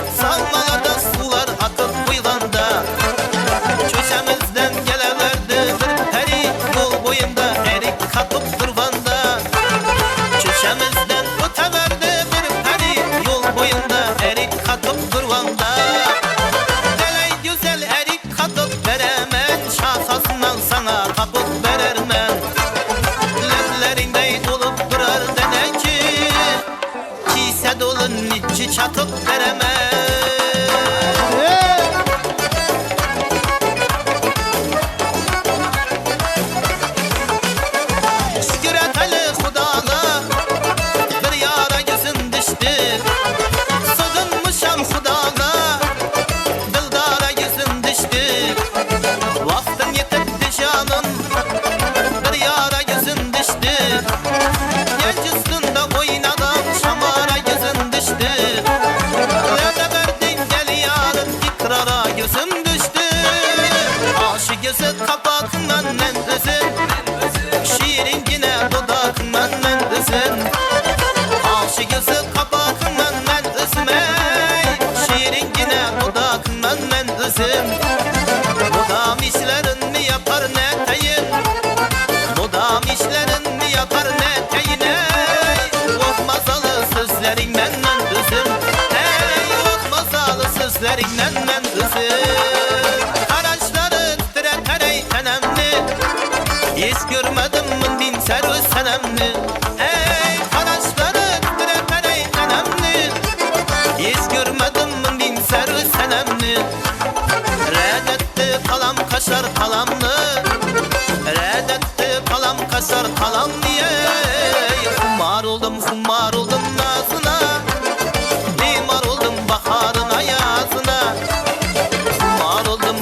yolun içi çatıp veremez. Şükür et Ali Hudağa, bir yara gözüm düştü. Sığınmışam Hudağa, dildara gözüm düştü. Vaktin yetip canım, bir yara gözüm düştü. Genç üstünde oynadım, şamara gözüm düştü. Nerede verdin gel yarın, tikrara gözüm düştü. Aşı gözü kapakından mendesin, şiirin yine dudakından mendesin. Aşı gözü kapakından mendesin, şiirin yine dudakından mendesin. Budam işlerin mi yapar ne teyin, budam işlerin mi yapar ne teyin, ey oh mazalı sözlerin menden kızım, ey oh mazalı sözlerin menden kızım. Karaşları titreterey tenemli, hiç görmedim min bin servis senemli. Ey karaşları titreterey tenemli, hiç görmedim min bin servis senemli. Reddetti kalam kaşar kalamlı, reddetti kalam kaşar kalam diye. Humar oldum nazına, bimar oldum baharın ayazına. Humar oldum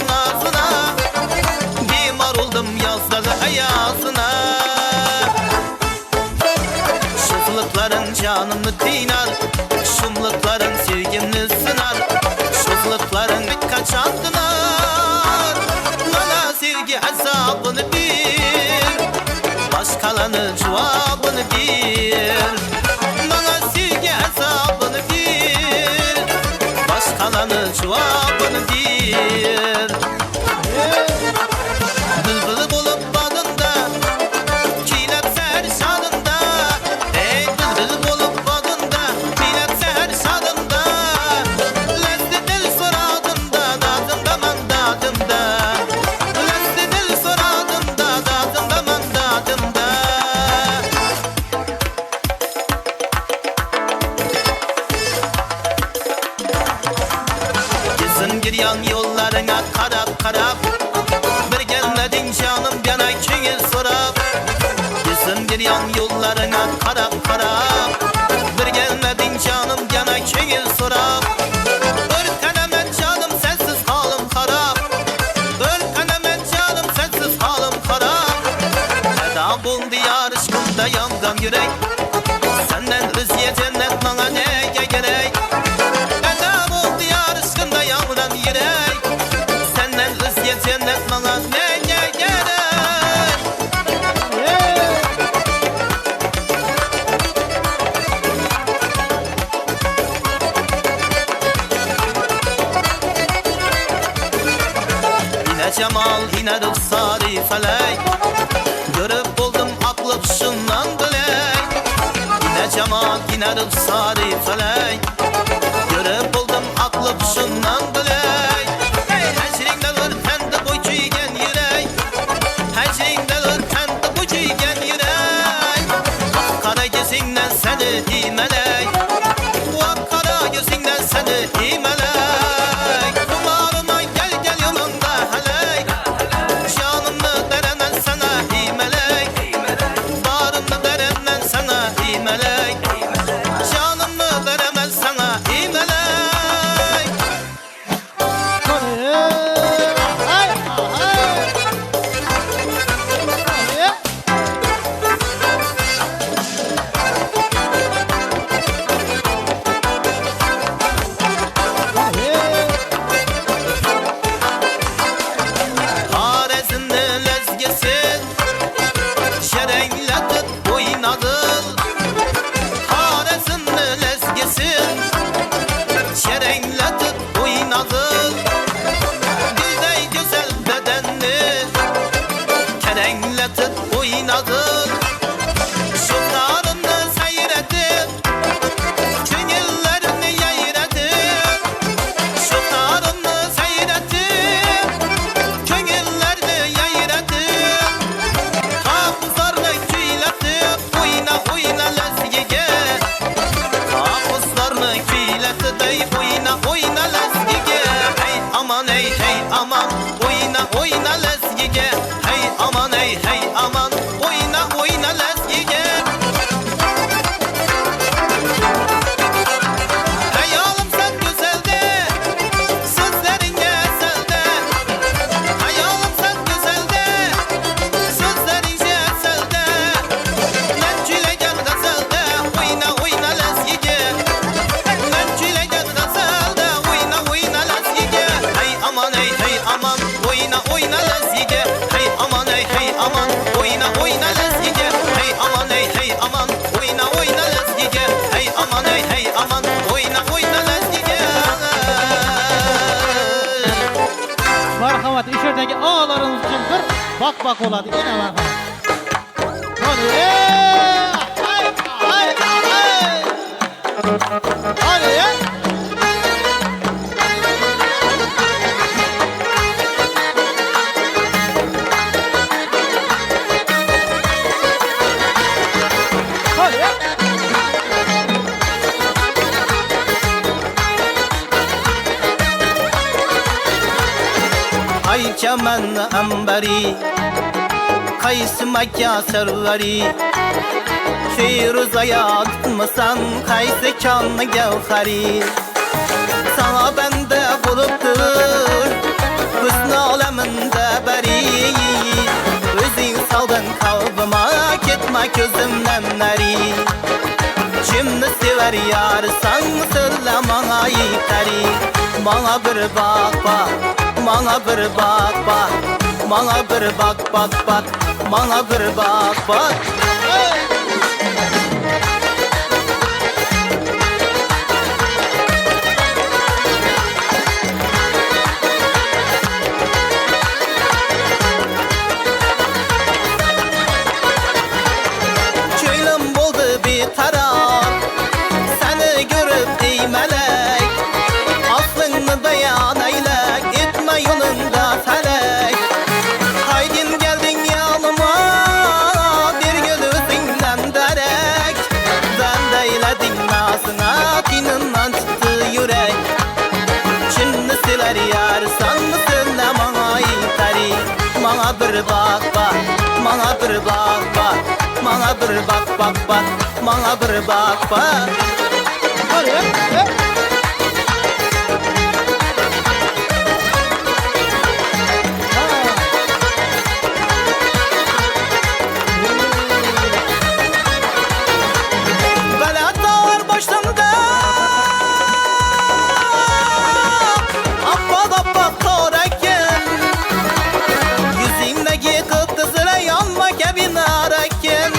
nazına, bimar oldum yazları ayazına. Şuflıkların canımı dinar, şumlukların sevgimni sınar. Şuflıkların kaçandılar, bana sevgi hesabını bil, başkalarının cevabını bil. Bana sevgi hesabını bil, başkalarının cevabını bil. Bülbül bulup bağında, çiğnep seher şadında. Ey bülbül bulup bağında, çiğnep seher şadında. Lezzetli dil soradında, dadında mandadında. Lezzetli dil soradında, dadında mandadında. Gözün giryan yollarına karap karap, bir gelmedin canım yana köyü sorap. Gözün giryan yollarına karap karap, bir gelmedin canım yana köyü sorap. Örtenemem canım sensiz halim harap, örtenemem canım sensiz halim harap. Feda buldu yar aşkımda yangan yürek, senden rızıya cennet bana neye gerek. Feda buldu yar aşkımda yangan yürek, senden rızıya cennet bana neye gerek. Yine cemal yine ruhsari felek, görüp buldum aklı şundan bilek. Yine cemal yine ruhsari felek, görüp buldum aklı şundan bilek. Hey hecringde ürtendi bu cüygen yürek, hecringde ürtendi bu cüygen yürek. Ak kara gözünden seni imelek, bu ak kara gözünden seni imelek. Kumarıma gel gel yolunda helek, canımı derenen sana imelek. Bağrımı derenen sana imelek, canımı deremez sana bak oladi. Yine marhamat. Hadi. Hay hay hay. Hadi ya. Hadi ya. Ay çaman ambari Kayısı makya sarıları Firuza'ya atmasan Kayısı kanlı gevhari Sana bende buluptur Hüsnü aleminde beri Özün saldın kalbıma Gitme gözümden neri Şimdi sever yarsan Söyle bana yiteri Bana bir bak bak Bana bir bak bak Bana bir bak bak bak Bana bir bak bak Çöylüm buldu bir taraf Seni görüp ey melek Aslını beyan eyle Gitme yolunda felek Haydin geldin yanıma Bir gözünden derek Ben de eyledim nazına Dininden çıktı yürek Şimdi siler yarsan Söyle bana yiteri Bana bir bak bak Bana bir bak bak Bana bir bak bak bak Bana bir bak bak Hadi ya. Belat dağlar başımda Appak appak toreken Yüzümdeki kıpkızıra yanma gibi nareken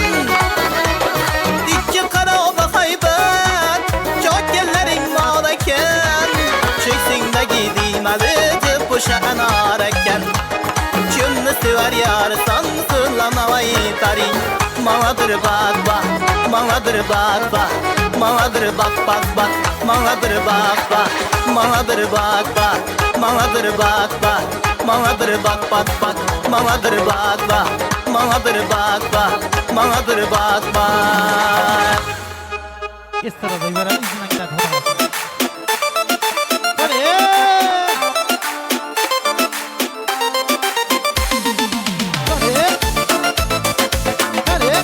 Dikçi kara oba haybet Çok ellerin nareken Çeksinde gideyim alıcı bu şanareken Şimdi sever yarsan sırlama yitari Bana bir bak bak Bana bir bak bak Bana bir bak bak bak Bana bir bak bak Bana bir bak bak Bana bir bak bak Bana bir bak bak bak Bana bir bak bak Bana bir bak bak Bana bir bak bak Istarada yuvaran izinden gider. Hadi ya. Hadi ya. Hadi ya.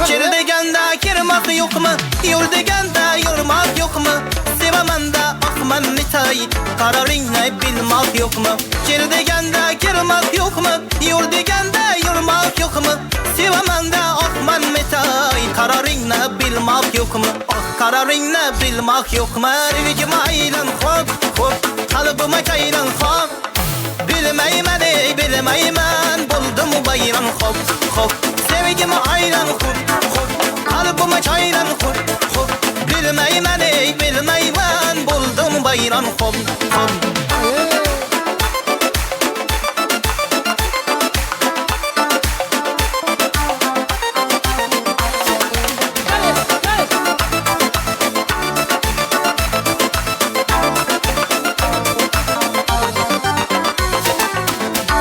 Kir degende kirmak yok mu? Yol degende yormak yok mu? Sevemem de akman nitay Kararını bilmek yok mu? Kir degende kirmak yok mu? Yol degende yormak yok mu? Sevemem de akman nitay Kararını bilmek yok mu? Kararını bilmek yok mu? Rivicime aylan hop hop Kalbime çaylan hop Bilmeymen ey bilmeymen Buldum bayran hop hop Sevgime aylan hop hop Kalbime çaylan hop hop Bilmeymen ey bilmeymen Buldum bayran hop hop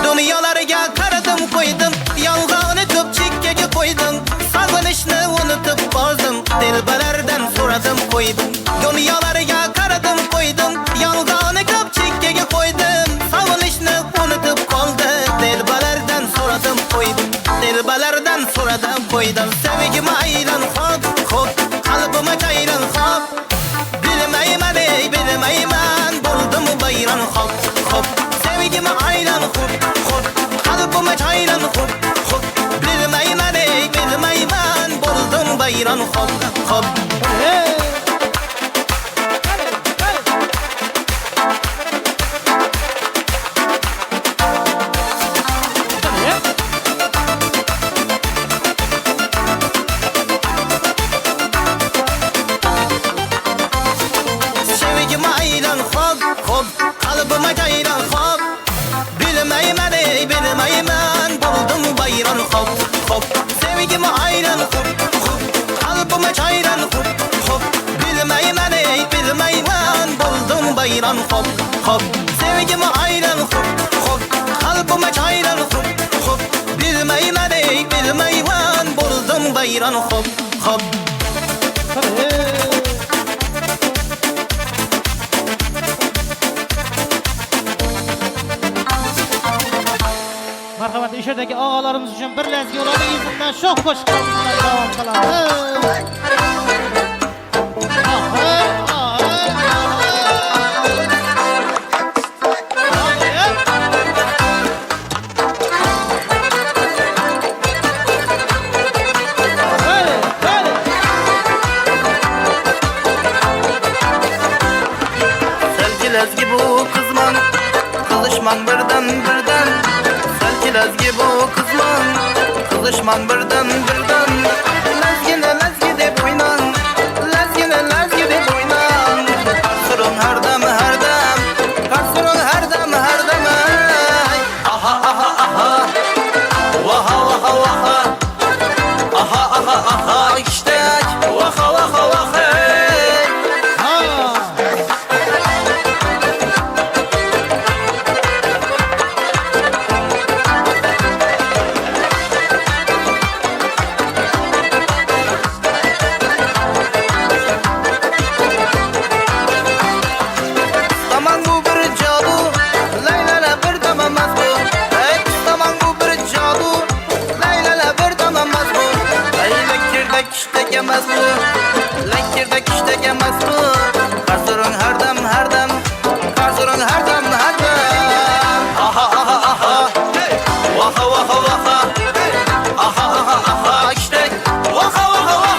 Dünyalarga karadım koydum Yalğanı köpçükkege koydum Sağlanışını unutup bozdım Dilberlerden soradım koydum Dünyalarga karadım koydum Yalğanı köpçükkege koydum Sağlanışını unutup kaldı Dilberlerden soradım koydum Dilberlerden soradım koydum Sevgime aylan hop hop Kalbime çaylan hop Bilmeymen ey bilmeymen Buldum bayran hop hop Sevgime aylan hop hop Kalbime çaylan hop hop Bilmeymen ey bilmeymen Buldum bayran hop hop Sevgime aylan hop Sevgime hayran hop hop kalbime çayran hop hop bilmeymen ey bilmeymen buldum bayran hop hop Sevgime hayran hop hop kalbime çayran hop hop bilmeymen ey bilmeymen buldum bayran hop hop Marhamat, işedeki ağalarımız için bir lezgi olanı izinden şok koşularımızla devam kılamız. Selçilezgi bu kızman kızışman birden birden Selçilezgi bu kızman kızışman birden birden Lezgine lezgi de oynan Lezgine lezgi de oynan Karsurun her dem her dem Karsurun her dem her dem Aha aha aha Vaha vaha vaha Aha aha aha işte Vaha vaha vaha Tamam bu bir cadı Leyla'la bir tamamaz bu Hey tamam bu bir cadı Leyla'la bir tamamaz bu Hey lekirdek işte gemez bu Lekirdek işte gemez bu Karsurun her dem her dem Karsurun her dem her dem Aha aha aha Vaha vaha vaha Aha aha aha işte Vaha vaha vaha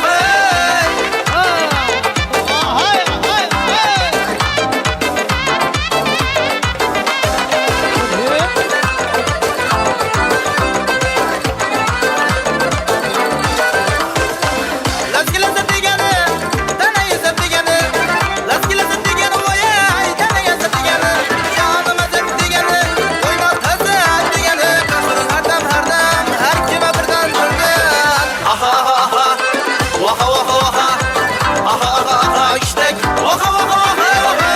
Lezgi lezet degeni, tane yezet degeni Lezgi lezet degeni vay tane yezet degeni Canım ezet degeni, koyma tezet degeni Karsurun her dem her kime birden birden Aha aha aha, vaha vaha vaha Aha aha aha işte vaha vaha vaha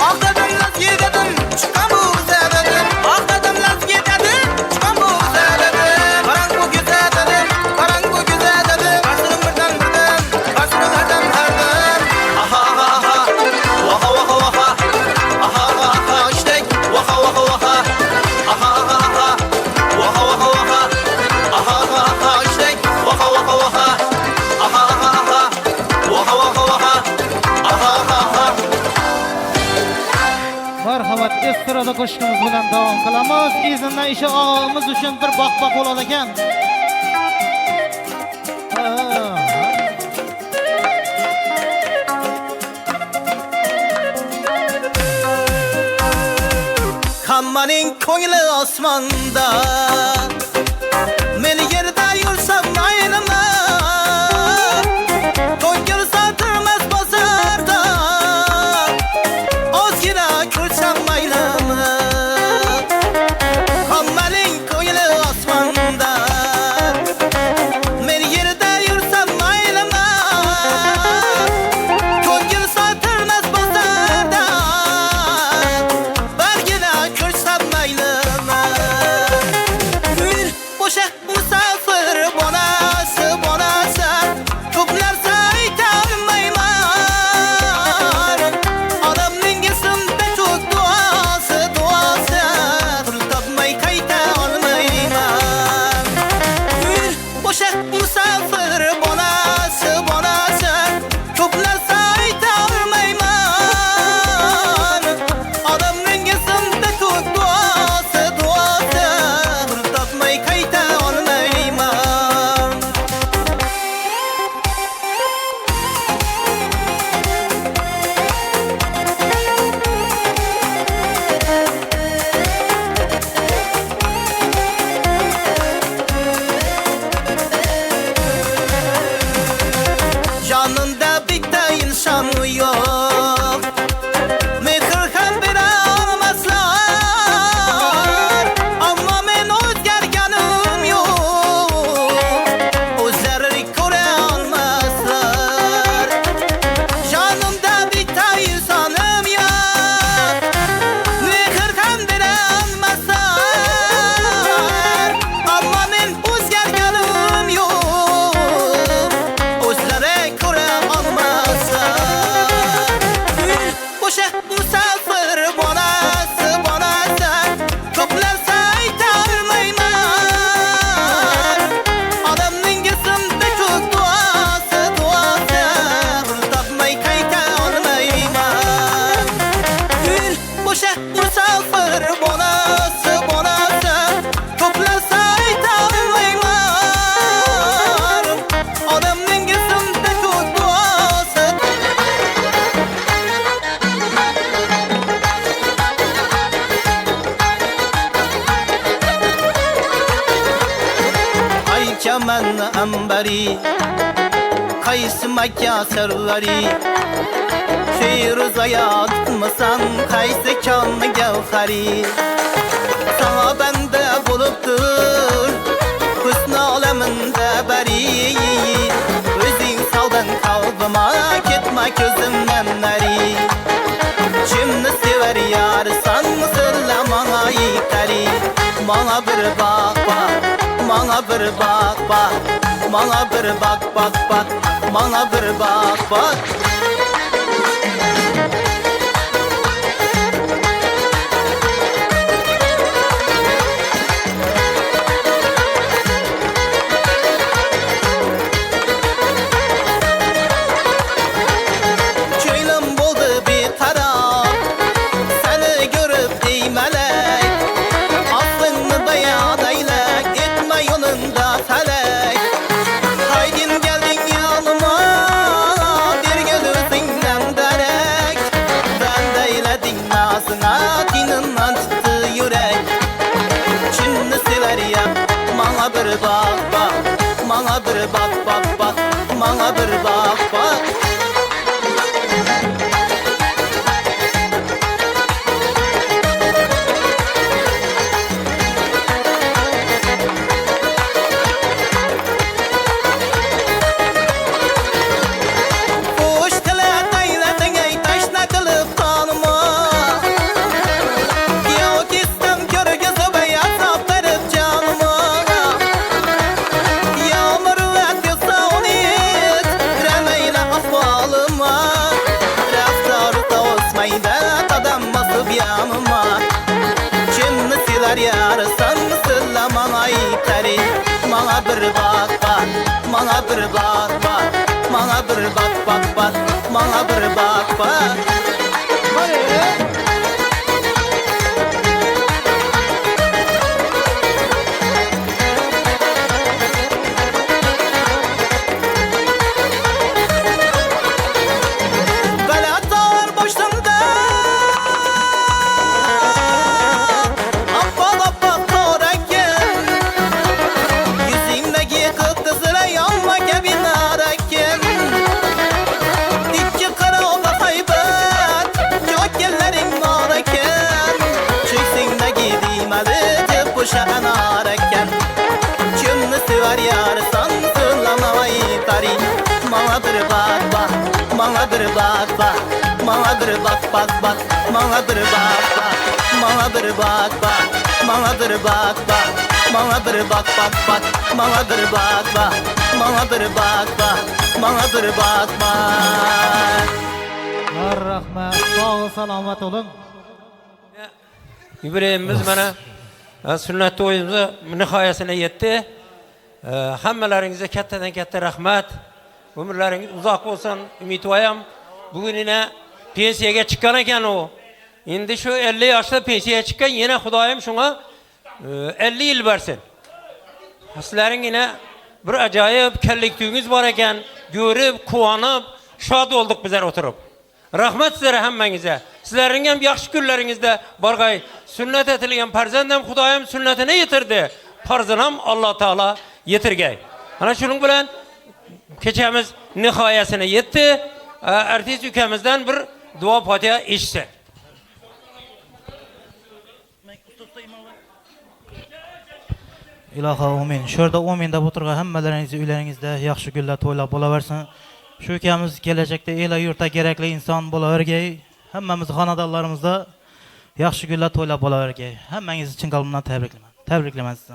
Ah dedim lezgi dedim, çıkan bu güzel dedim Ah dedim lezgi dedim, çıkan bu güzel dedim Karan bu güzel dedim, karan bu güzel dedim Karsurun birden birden, karsurun her dem her dem Aha aha aha, vaha vaha vaha Aha aha aha işte, vaha vaha vaha Aha aha aha, vaha vaha vaha Aha aha aha işte, vaha vaha vaha Aha aha aha, vaha vaha vaha Aha aha aha Marhamat, estirada koşkumuz bilan devam kılamiz. İzinden işi ağamız için bir bak olad ekan. Kammaning ko'ngli osmonda Men yerda yursam maylimi To'nkir sotilmas bozorda Ozgina ko'rsam maylimi Kammaning ko'ngli osmonda Men yerda yursam maylimi To'nkir sotilmas bozorda Bargina ko'rsam maylimi Gül boşa temenni ambari Kaysi makya servari Firuzaya tutmasan kaysi kanlı gevhari Sana bende buluptur Hüsnü aleminde beri Özün saldan kalbıma Gitme gözümden neri Kimni sever yar San söyle bana yiteri Bana bir bak bak Bana bir bak bak Bana bir bak bak bak Bana bir bak bak Çöylüm buldu bir taraf Seni görüp ey melek Aklını bayan eylek Etme yolunda felek Haydin geldin yanıma Bir gözünden derek Ben de eyledim nazına Dininden çıktı yürek Şimdi sever ya Bana bir bak bak Bana bir bak bak bak Bana bir bak bak Hoş tele kayladın ey taşla kılıp kanıma Yok istem körgüzü beyaz saptarıp canıma Yağmur ötüyorsa onu it Remeyle ahvalıma Raftarı da osmayda Tadam basıp yanıma Kimni siler yarısan Sılla bana yiteri Bana bir bak bak Bana bir bak bak Bana bir bak bak bak Bana bir bak bak Galatar başında Appak appak torakken Yüzümdeki kıpkızıra yanma gibi narakken Dikki karaoğla haybet Çok yerlerin narakken Çöksünde gidimeli Tep boşan arakken Kimni sever yarsan Sırlama yitari Bana bir bak bak Bana bir bak bak Bana bir bak bak bak Bana bir bak bak Bana bir bak bak Bana bir bak bak Bana bir bak bak bak Bana bir bak bak Bana bir bak bak Bana bir bak bak Har rahmat. Sağ ol, selamet olun. Yüreğimiz bana sünnet toyumuzu nihayesine yetti. Hammalarınıza kattadan katta rahmat. Ömürleriniz uzak olsun ümit vayam. Bugün yine pensiyaya çıkan eken o. Şimdi şu 50 yaşta pensiyaya çıkan yine Hudayım şuna 50 yıl versin. Sizlerin yine bir acayip kelliktüğünüz var eken görüp, kuvanıp, şad olduk bizler oturup. Rahmet sizlere hemmenize. Sizlerin hem yaxşı günlerinizde bargay sünnet etilgen parzendem Hudayım sünnetine yitirdi. Parzınam Allah Teala yitirgey. Ana şunun bilen keçemiz nihayesine yetti. Ertesi ülkemizden bir dua fatiha işse. İlahi amin. Şurada uminde buturga hemmelerinizi üylerinizde yaxşı güller toylap bolaversin. Şu ülkemiz gelecekte ele yurta gerekli insan bolavergey. Hemmemiz hanadallarımızda yaxşı güller toylap bolavergey. Hemmeniz için kalbimden tebriklemen size.